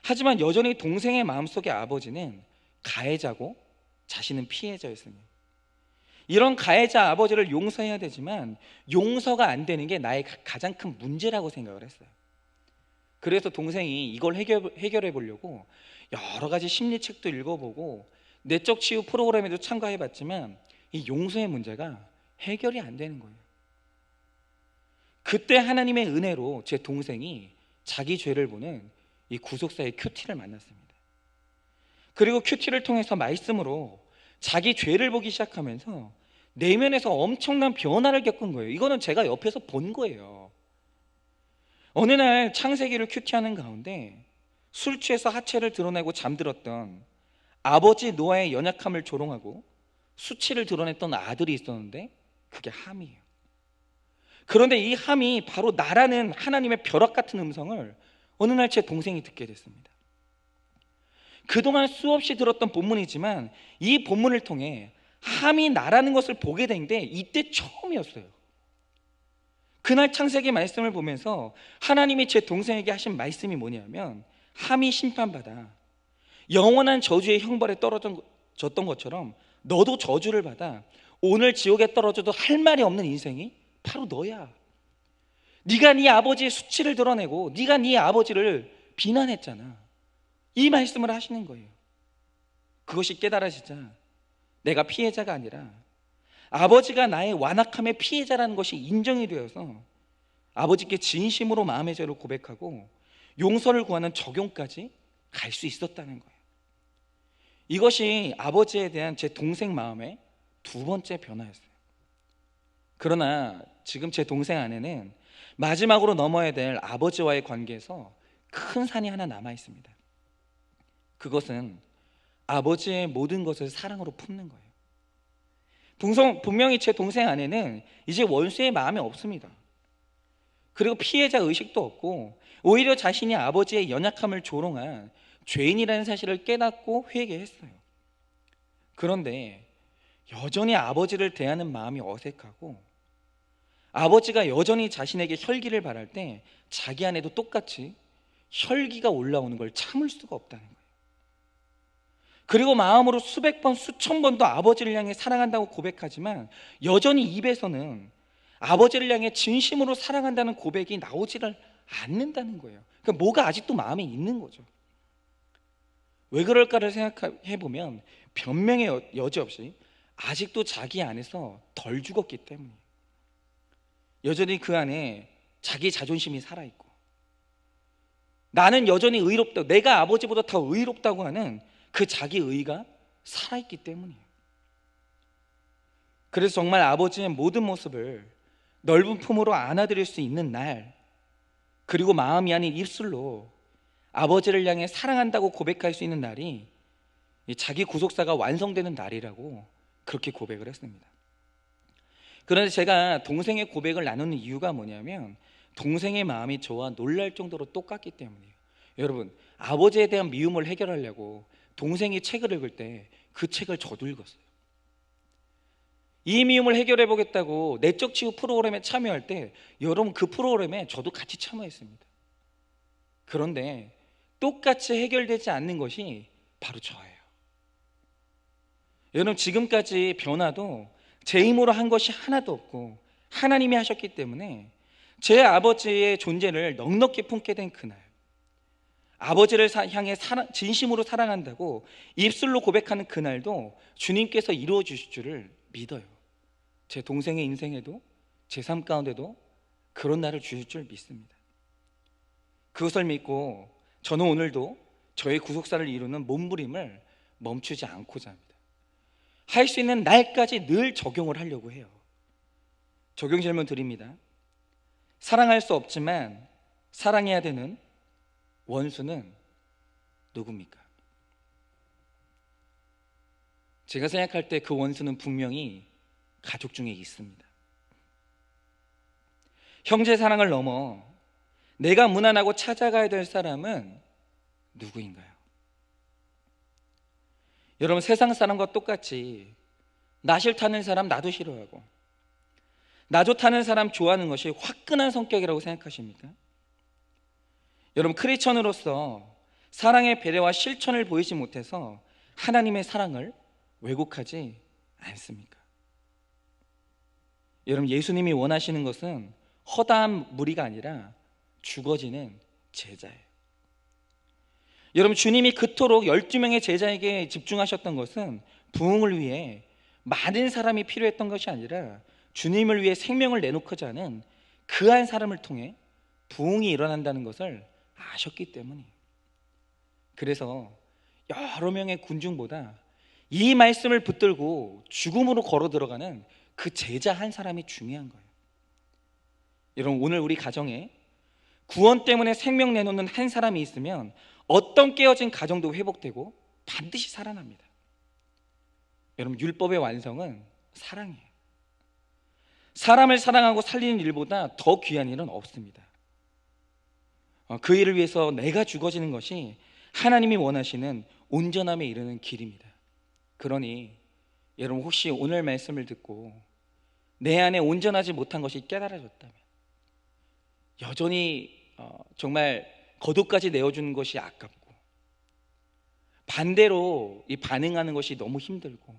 하지만 여전히 동생의 마음속의 아버지는 가해자고 자신은 피해자였습니다. 이런 가해자 아버지를 용서해야 되지만 용서가 안 되는 게 나의 가장 큰 문제라고 생각을 했어요. 그래서 동생이 이걸 해결해 보려고 여러 가지 심리책도 읽어보고 내적 치유 프로그램에도 참가해봤지만 이 용서의 문제가 해결이 안 되는 거예요. 그때 하나님의 은혜로 제 동생이 자기 죄를 보는 이 구속사의 큐티를 만났습니다. 그리고 큐티를 통해서 말씀으로 자기 죄를 보기 시작하면서 내면에서 엄청난 변화를 겪은 거예요. 이거는 제가 옆에서 본 거예요. 어느 날 창세기를 큐티하는 가운데 술 취해서 하체를 드러내고 잠들었던 아버지 노아의 연약함을 조롱하고 수치를 드러냈던 아들이 있었는데 그게 함이에요. 그런데 이 함이 바로 나라는 하나님의 벼락 같은 음성을 어느 날 제 동생이 듣게 됐습니다. 그동안 수없이 들었던 본문이지만 이 본문을 통해 함이 나라는 것을 보게 된 게 이때 처음이었어요. 그날 창세기 말씀을 보면서 하나님이 제 동생에게 하신 말씀이 뭐냐면, 함이 심판받아 영원한 저주의 형벌에 떨어졌던 것처럼 너도 저주를 받아 오늘 지옥에 떨어져도 할 말이 없는 인생이 바로 너야. 네가 네 아버지의 수치를 드러내고 네가 네 아버지를 비난했잖아. 이 말씀을 하시는 거예요. 그것이 깨달아지자 내가 피해자가 아니라 아버지가 나의 완악함의 피해자라는 것이 인정이 되어서 아버지께 진심으로 마음의 죄를 고백하고 용서를 구하는 적용까지 갈 수 있었다는 거예요. 이것이 아버지에 대한 제 동생 마음의 두 번째 변화였어요. 그러나 지금 제 동생 안에는 마지막으로 넘어야 될 아버지와의 관계에서 큰 산이 하나 남아 있습니다. 그것은 아버지의 모든 것을 사랑으로 품는 거예요. 분명히 제 동생 안에는 이제 원수의 마음이 없습니다. 그리고 피해자 의식도 없고 오히려 자신이 아버지의 연약함을 조롱한 죄인이라는 사실을 깨닫고 회개했어요. 그런데 여전히 아버지를 대하는 마음이 어색하고 아버지가 여전히 자신에게 혈기를 바랄 때 자기 안에도 똑같이 혈기가 올라오는 걸 참을 수가 없다는 거예요. 그리고 마음으로 수백 번 수천 번도 아버지를 향해 사랑한다고 고백하지만 여전히 입에서는 아버지를 향해 진심으로 사랑한다는 고백이 나오지를 않는다는 거예요. 그러니까 뭐가 아직도 마음에 있는 거죠. 왜 그럴까를 생각해 보면 변명의 여지 없이 아직도 자기 안에서 덜 죽었기 때문이에요. 여전히 그 안에 자기 자존심이 살아있고, 나는 여전히 의롭다, 내가 아버지보다 더 의롭다고 하는 그 자기 의가 살아있기 때문이에요. 그래서 정말 아버지의 모든 모습을 넓은 품으로 안아드릴 수 있는 날, 그리고 마음이 아닌 입술로 아버지를 향해 사랑한다고 고백할 수 있는 날이 자기 구속사가 완성되는 날이라고 그렇게 고백을 했습니다. 그런데 제가 동생의 고백을 나누는 이유가 뭐냐면, 동생의 마음이 저와 놀랄 정도로 똑같기 때문이에요. 여러분, 아버지에 대한 미움을 해결하려고 동생이 책을 읽을 때 그 책을 저도 읽었어요. 이 미움을 해결해 보겠다고 내적 치유 프로그램에 참여할 때 여러분, 그 프로그램에 저도 같이 참여했습니다. 그런데 똑같이 해결되지 않는 것이 바로 저예요. 여러분, 지금까지 변화도 제 힘으로 한 것이 하나도 없고 하나님이 하셨기 때문에 제 아버지의 존재를 넉넉히 품게 된 그날, 아버지를 향해 진심으로 사랑한다고 입술로 고백하는 그날도 주님께서 이루어 주실 줄을 믿어요. 제 동생의 인생에도, 제 삶 가운데도 그런 날을 주실 줄 믿습니다. 그것을 믿고 저는 오늘도 저의 구속사를 이루는 몸부림을 멈추지 않고자 합니다. 할 수 있는 날까지 늘 적용을 하려고 해요. 적용 질문 드립니다. 사랑할 수 없지만 사랑해야 되는 원수는 누굽니까? 제가 생각할 때 그 원수는 분명히 가족 중에 있습니다. 형제 사랑을 넘어 내가 무난하고 찾아가야 될 사람은 누구인가요? 여러분, 세상 사람과 똑같이 나 싫다는 사람 나도 싫어하고, 나 좋다는 사람 좋아하는 것이 화끈한 성격이라고 생각하십니까? 여러분, 크리스천으로서 사랑의 배려와 실천을 보이지 못해서 하나님의 사랑을 왜곡하지 않습니까? 여러분, 예수님이 원하시는 것은 허다한 무리가 아니라 죽어지는 제자예요. 여러분, 주님이 그토록 12명의 제자에게 집중하셨던 것은 부흥을 위해 많은 사람이 필요했던 것이 아니라 주님을 위해 생명을 내놓고자 하는 그 한 사람을 통해 부흥이 일어난다는 것을 아셨기 때문이에요. 그래서 여러 명의 군중보다 이 말씀을 붙들고 죽음으로 걸어 들어가는 그 제자 한 사람이 중요한 거예요. 여러분, 오늘 우리 가정에 구원 때문에 생명 내놓는 한 사람이 있으면 어떤 깨어진 가정도 회복되고 반드시 살아납니다. 여러분, 율법의 완성은 사랑이에요. 사람을 사랑하고 살리는 일보다 더 귀한 일은 없습니다. 그 일을 위해서 내가 죽어지는 것이 하나님이 원하시는 온전함에 이르는 길입니다. 그러니 여러분, 혹시 오늘 말씀을 듣고 내 안에 온전하지 못한 것이 깨달아졌다면, 여전히 정말 거듭까지 내어주는 것이 아깝고, 반대로 이 반응하는 것이 너무 힘들고,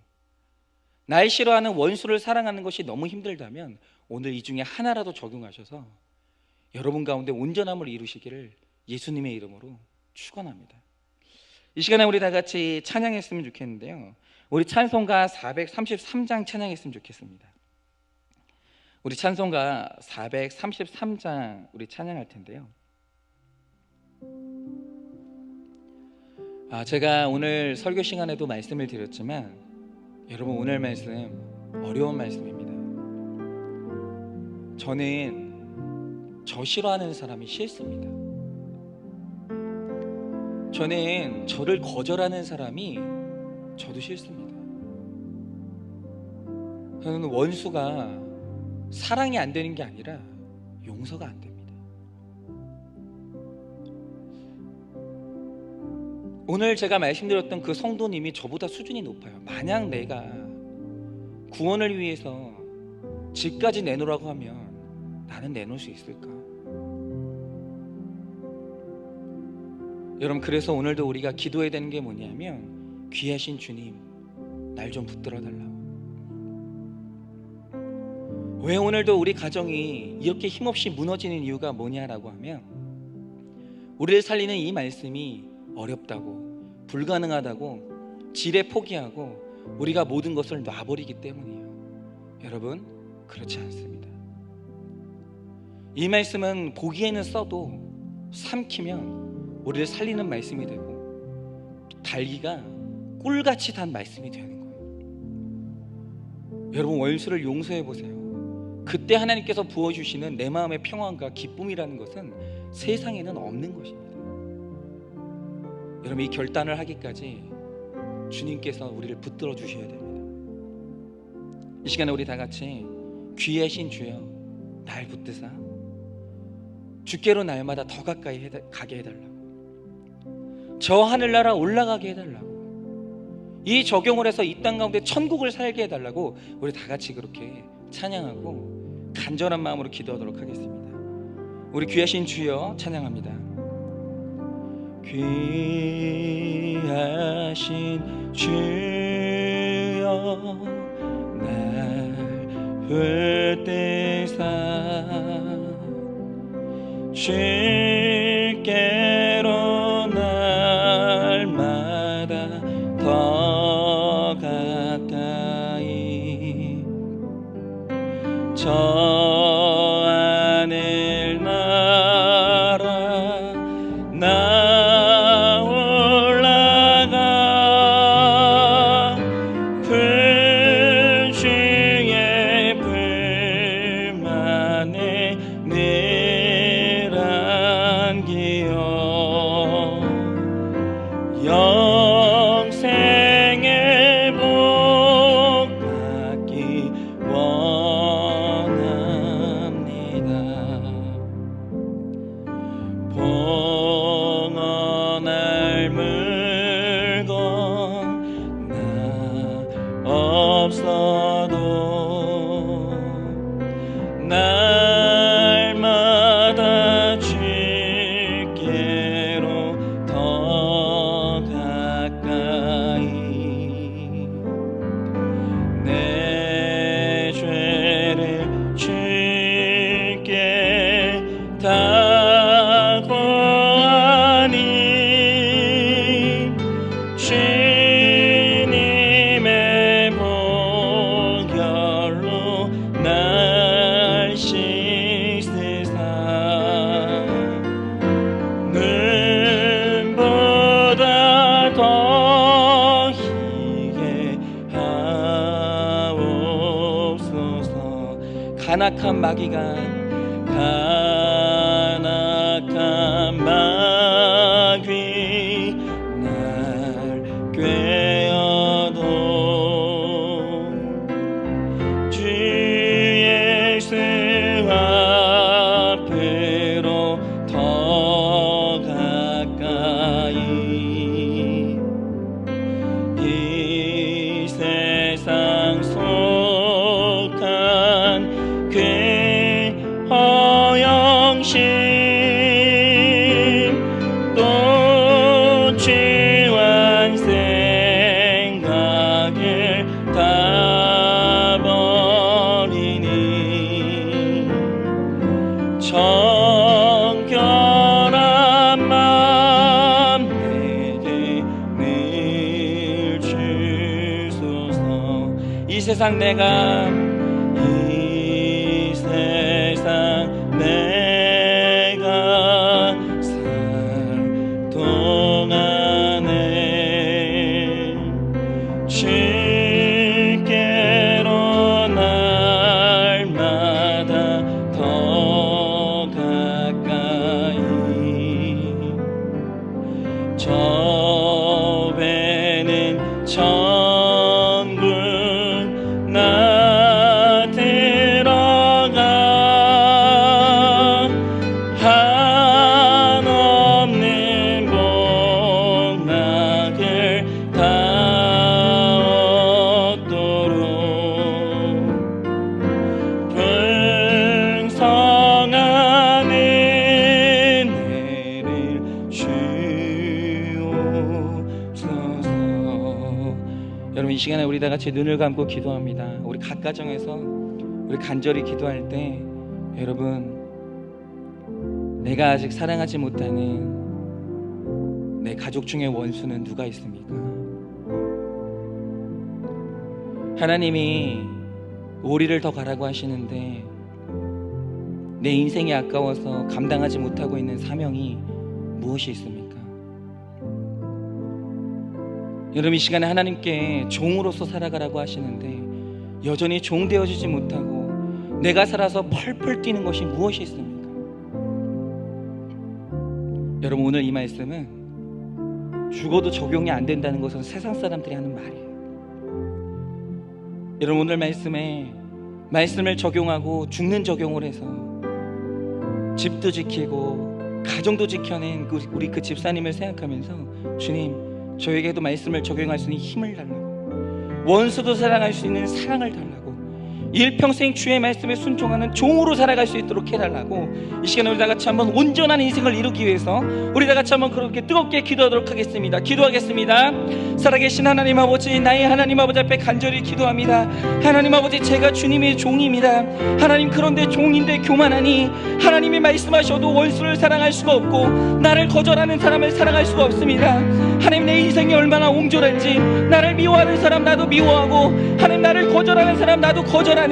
날 싫어하는 원수를 사랑하는 것이 너무 힘들다면 오늘 이 중에 하나라도 적용하셔서 여러분 가운데 온전함을 이루시기를 예수님의 이름으로 축원합니다. 이 시간에 우리 다 같이 찬양했으면 좋겠는데요, 우리 찬송가 433장 찬양했으면 좋겠습니다. 우리 찬송가 433장 우리 찬양할 텐데요, 제가 오늘 설교 시간에도 말씀을 드렸지만 여러분, 오늘 말씀 어려운 말씀입니다. 저는 저 싫어하는 사람이 싫습니다. 저는 저를 거절하는 사람이 저도 싫습니다. 저는 원수가 사랑이 안 되는 게 아니라 용서가 안 됩니다. 오늘 제가 말씀드렸던 그 성도님이 저보다 수준이 높아요. 만약 내가 구원을 위해서 집까지 내놓으라고 하면 나는 내놓을 수 있을까? 여러분, 그래서 오늘도 우리가 기도해야 되는 게 뭐냐면, 귀하신 주님, 날 좀 붙들어 달라고. 왜 오늘도 우리 가정이 이렇게 힘없이 무너지는 이유가 뭐냐라고 하면, 우리를 살리는 이 말씀이 어렵다고, 불가능하다고 지레 포기하고 우리가 모든 것을 놔버리기 때문이에요. 여러분, 그렇지 않습니다. 이 말씀은 보기에는 써도 삼키면 우리를 살리는 말씀이 되고 달기가 꿀같이 단 말씀이 되는 거예요. 여러분, 원수를 용서해 보세요. 그때 하나님께서 부어주시는 내 마음의 평안과 기쁨이라는 것은 세상에는 없는 것입니다. 여러분, 이 결단을 하기까지 주님께서 우리를 붙들어 주셔야 됩니다. 이 시간에 우리 다 같이 귀하신 주여 날 붙드사 주께로 날마다 더 가까이 가게 해달라고, 저 하늘나라 올라가게 해달라고, 이 적용을 해서 이 땅 가운데 천국을 살게 해달라고 우리 다 같이 그렇게 찬양하고 간절한 마음으로 기도하도록 하겠습니다. 우리 귀하신 주여 찬양합니다. 귀하신 주여 날 붙드사 주께로 날마다 더 가까이 저 하늘 나라 나 올라가 불 중에 불만에 늘 안기어 영생의 복 받기 원합니다. 봉헌할 물건 나 없어도 날마다 주께로 더 가까이 내 죄를 주께 다 고하니 주님의 보혈로 날 씻으사 눈보다 더 희게 하옵소서. 간악한 마귀 날 꿰어도 주 예수 앞으로 더 가까이 이 세상 속한 그 허영심 또 주한 생각을 다 버리니 정결한 마음 내게 늘 주소서. 이 세상 내가 살 동안에 주께로 날마다 더 가까이 저 배는 천국 나 들어가 한없는 복락을 다 얻도록 풍성한 은혜를 주옵소서. 여러분, 이 시간에 우리 다 같이 눈을 감고 기도합니다. 우리 각 가정에서 우리 간절히 기도할 때 여러분, 내가 아직 사랑하지 못하는 내 가족 중에 원수는 누가 있습니까? 하나님이 오리를 더 가라고 하시는데 내 인생이 아까워서 감당하지 못하고 있는 사명이 무엇이 있습니까? 여러분, 이 시간에 하나님께 종으로서 살아가라고 하시는데 여전히 종 되어지지 못하고 내가 살아서 펄펄 뛰는 것이 무엇이 있습니까? 여러분, 오늘 이 말씀은 죽어도 적용이 안 된다는 것은 세상 사람들이 하는 말이에요. 여러분, 오늘 말씀을 적용하고 죽는 적용을 해서 집도 지키고 가정도 지켜낸 우리 그 집사님을 생각하면서 주님, 저에게도 말씀을 적용할 수 있는 힘을 달라고, 원수도 사랑할 수 있는 사랑을 달라고, 일평생 주의 말씀에 순종하는 종으로 살아갈 수 있도록 해달라고, 이 시간에 우리 다 같이 한번 온전한 인생을 이루기 위해서 우리 다 같이 한번 그렇게 뜨겁게 기도하도록 하겠습니다. 기도하겠습니다. 살아계신 하나님 아버지, 나의 하나님 아버지 앞에 간절히 기도합니다. 하나님 아버지, 제가 주님의 종입니다. 하나님, 그런데 종인데 교만하니 하나님이 말씀하셔도 원수를 사랑할 수가 없고 나를 거절하는 사람을 사랑할 수가 없습니다. 하나님, 내 인생이 얼마나 옹졸한지, 나를 미워하는 사람 나도 미워하고, 하나님, 나를 거절하는 사람 나도 거절하는,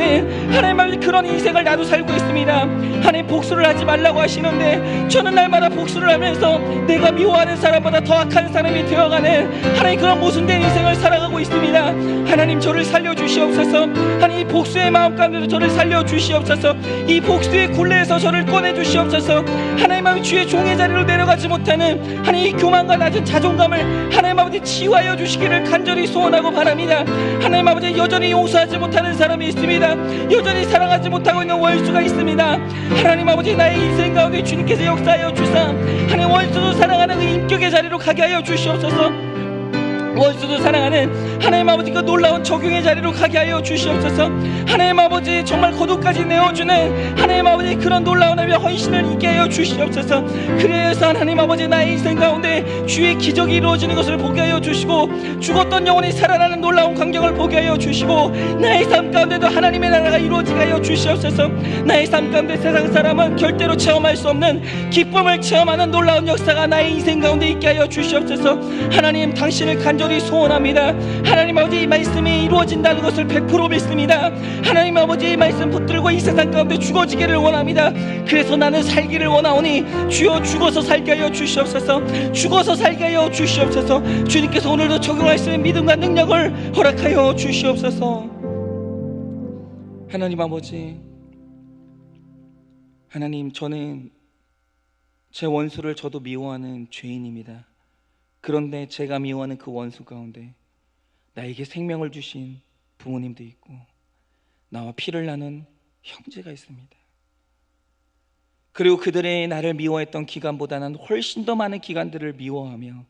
하나님, 그런 인생을 나도 살고 있습니다. 하나님, 복수를 하지 말라고 하시는데 저는 날마다 복수를 하면서 내가 미워하는 사람보다 더 악한 사람이 되어가는, 하나님, 그런 모순된 인생을 살아가고 있습니다. 하나님, 저를 살려주시옵소서. 하나님, 이 복수의 마음 가운데서 저를 살려주시옵소서. 이 복수의 굴레에서 저를 꺼내주시옵소서. 하나님, 주의 종의 자리로 내려가지 못하는 하나님, 이 교만과 낮은 자존감을 하나님 아버지 치유하여 주시기를 간절히 소원하고 바랍니다. 하나님 아버지, 여전히 용서하지 못하는 사람이 있습니다. 여전히 사랑하지 못하고 있는 원수가 있습니다. 하나님 아버지, 나의 인생 가운데 주님께서 역사하여 주사 하나님, 원수도 사랑하는 그 인격의 자리로 가게 하여 주시옵소서. 원수도 사랑하는 하나님 아버지, 그 놀라운 적용의 자리로 가게 하여 주시옵소서. 하나님 아버지, 정말 거룩까지 내어주는 하나님 아버지, 그런 놀라운 헌신을 있게 하여 주시옵소서. 그래서 하나님 아버지, 나의 인생 가운데 주의 기적이 이루어지는 것을 보게 하여 주시고, 죽었던 영혼이 살아나는 놀라운 광경을 보게 하여 주시고, 나의 삶 가운데도 하나님의 나라가 이루어지게 하여 주시옵소서. 나의 삶 가운데 세상 사람은 절대로 체험할 수 없는 기쁨을 체험하는 놀라운 역사가 나의 인생 가운데 있게 하여 주시옵소서. 하나님, 당신을 간절히 소원합니다. 하나님 아버지, 이 말씀이 이루어진다는 것을 100% 믿습니다. 하나님 아버지, 이 말씀 붙들고 이 세상 가운데 죽어지기를 원합니다. 그래서 나는 살기를 원하오니 주여, 죽어서 살게 하여 주시옵소서. 죽어서 살게 하여 주시옵소서. 주님께서 오늘도 적용할 수 있는 믿음과 능력을 허락하여 주시옵소서. 하나님 아버지, 하나님, 저는 제 원수를 저도 미워하는 죄인입니다. 그런데 제가 미워하는 그 원수 가운데 나에게 생명을 주신 부모님도 있고 나와 피를 나눈 형제가 있습니다. 그리고 그들의 나를 미워했던 기간보다는 훨씬 더 많은 기간들을 미워하며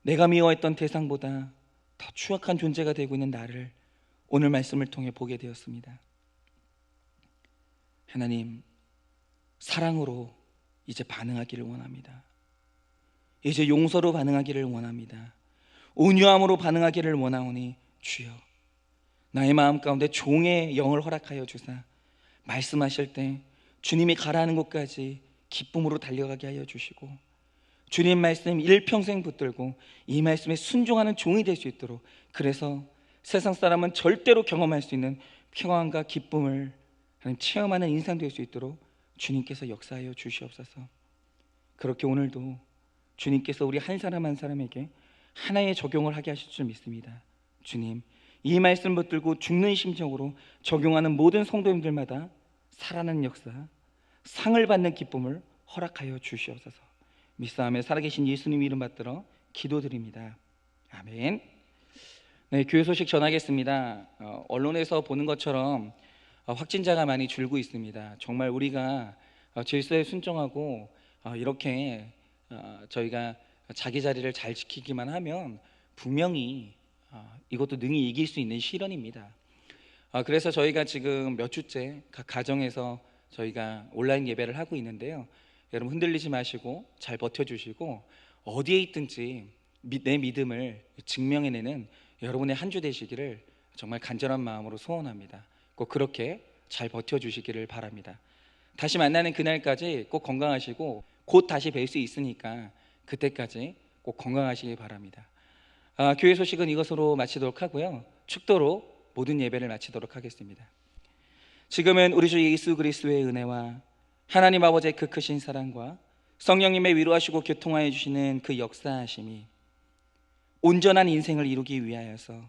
내가 미워했던 대상보다 더 추악한 존재가 되고 있는 나를 오늘 말씀을 통해 보게 되었습니다. 하나님, 사랑으로 이제 반응하기를 원합니다. 이제 용서로 반응하기를 원합니다. 온유함으로 반응하기를 원하오니 주여, 나의 마음 가운데 종의 영을 허락하여 주사 말씀하실 때 주님이 가라는 곳까지 기쁨으로 달려가게 하여 주시고, 주님 말씀 일평생 붙들고 이 말씀에 순종하는 종이 될 수 있도록, 그래서 세상 사람은 절대로 경험할 수 있는 평안과 기쁨을 체험하는 인생 될 수 있도록 주님께서 역사하여 주시옵소서. 그렇게 오늘도 주님께서 우리 한 사람 한 사람에게 하나의 적용을 하게 하실 줄 믿습니다. 주님, 이 말씀 붙들고 죽는 심정으로 적용하는 모든 성도님들마다 살아나는 역사, 상을 받는 기쁨을 허락하여 주시옵소서. 믿사오며 살아계신 예수님 이름 받들어 기도드립니다. 아멘. 네, 교회 소식 전하겠습니다. 언론에서 보는 것처럼 확진자가 많이 줄고 있습니다. 정말 우리가 질서에 순종하고 이렇게 저희가 자기 자리를 잘 지키기만 하면 분명히 이것도 능히 이길 수 있는 시련입니다. 그래서 저희가 지금 몇 주째 각 가정에서 저희가 온라인 예배를 하고 있는데요. 여러분, 흔들리지 마시고 잘 버텨주시고 어디에 있든지 내 믿음을 증명해내는 여러분의 한 주 되시기를 정말 간절한 마음으로 소원합니다. 꼭 그렇게 잘 버텨주시기를 바랍니다. 다시 만나는 그날까지 꼭 건강하시고 곧 다시 뵐 수 있으니까 그때까지 꼭 건강하시기 바랍니다. 교회 소식은 이것으로 마치도록 하고요. 축도로 모든 예배를 마치도록 하겠습니다. 지금은 우리 주 예수 그리스도의 은혜와 하나님 아버지의 그 크신 사랑과 성령님의 위로하시고 교통하여 주시는 그 역사하심이 온전한 인생을 이루기 위하여서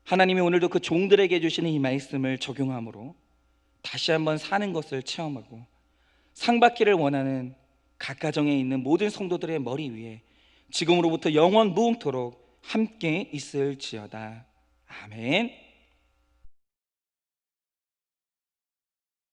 하나님이 오늘도 그 종들에게 주시는 이 말씀을 적용함으로 다시 한번 사는 것을 체험하고 상받기를 원하는 각 가정에 있는 모든 성도들의 머리 위에 지금으로부터 영원 무궁토록 함께 있을지어다. 아멘.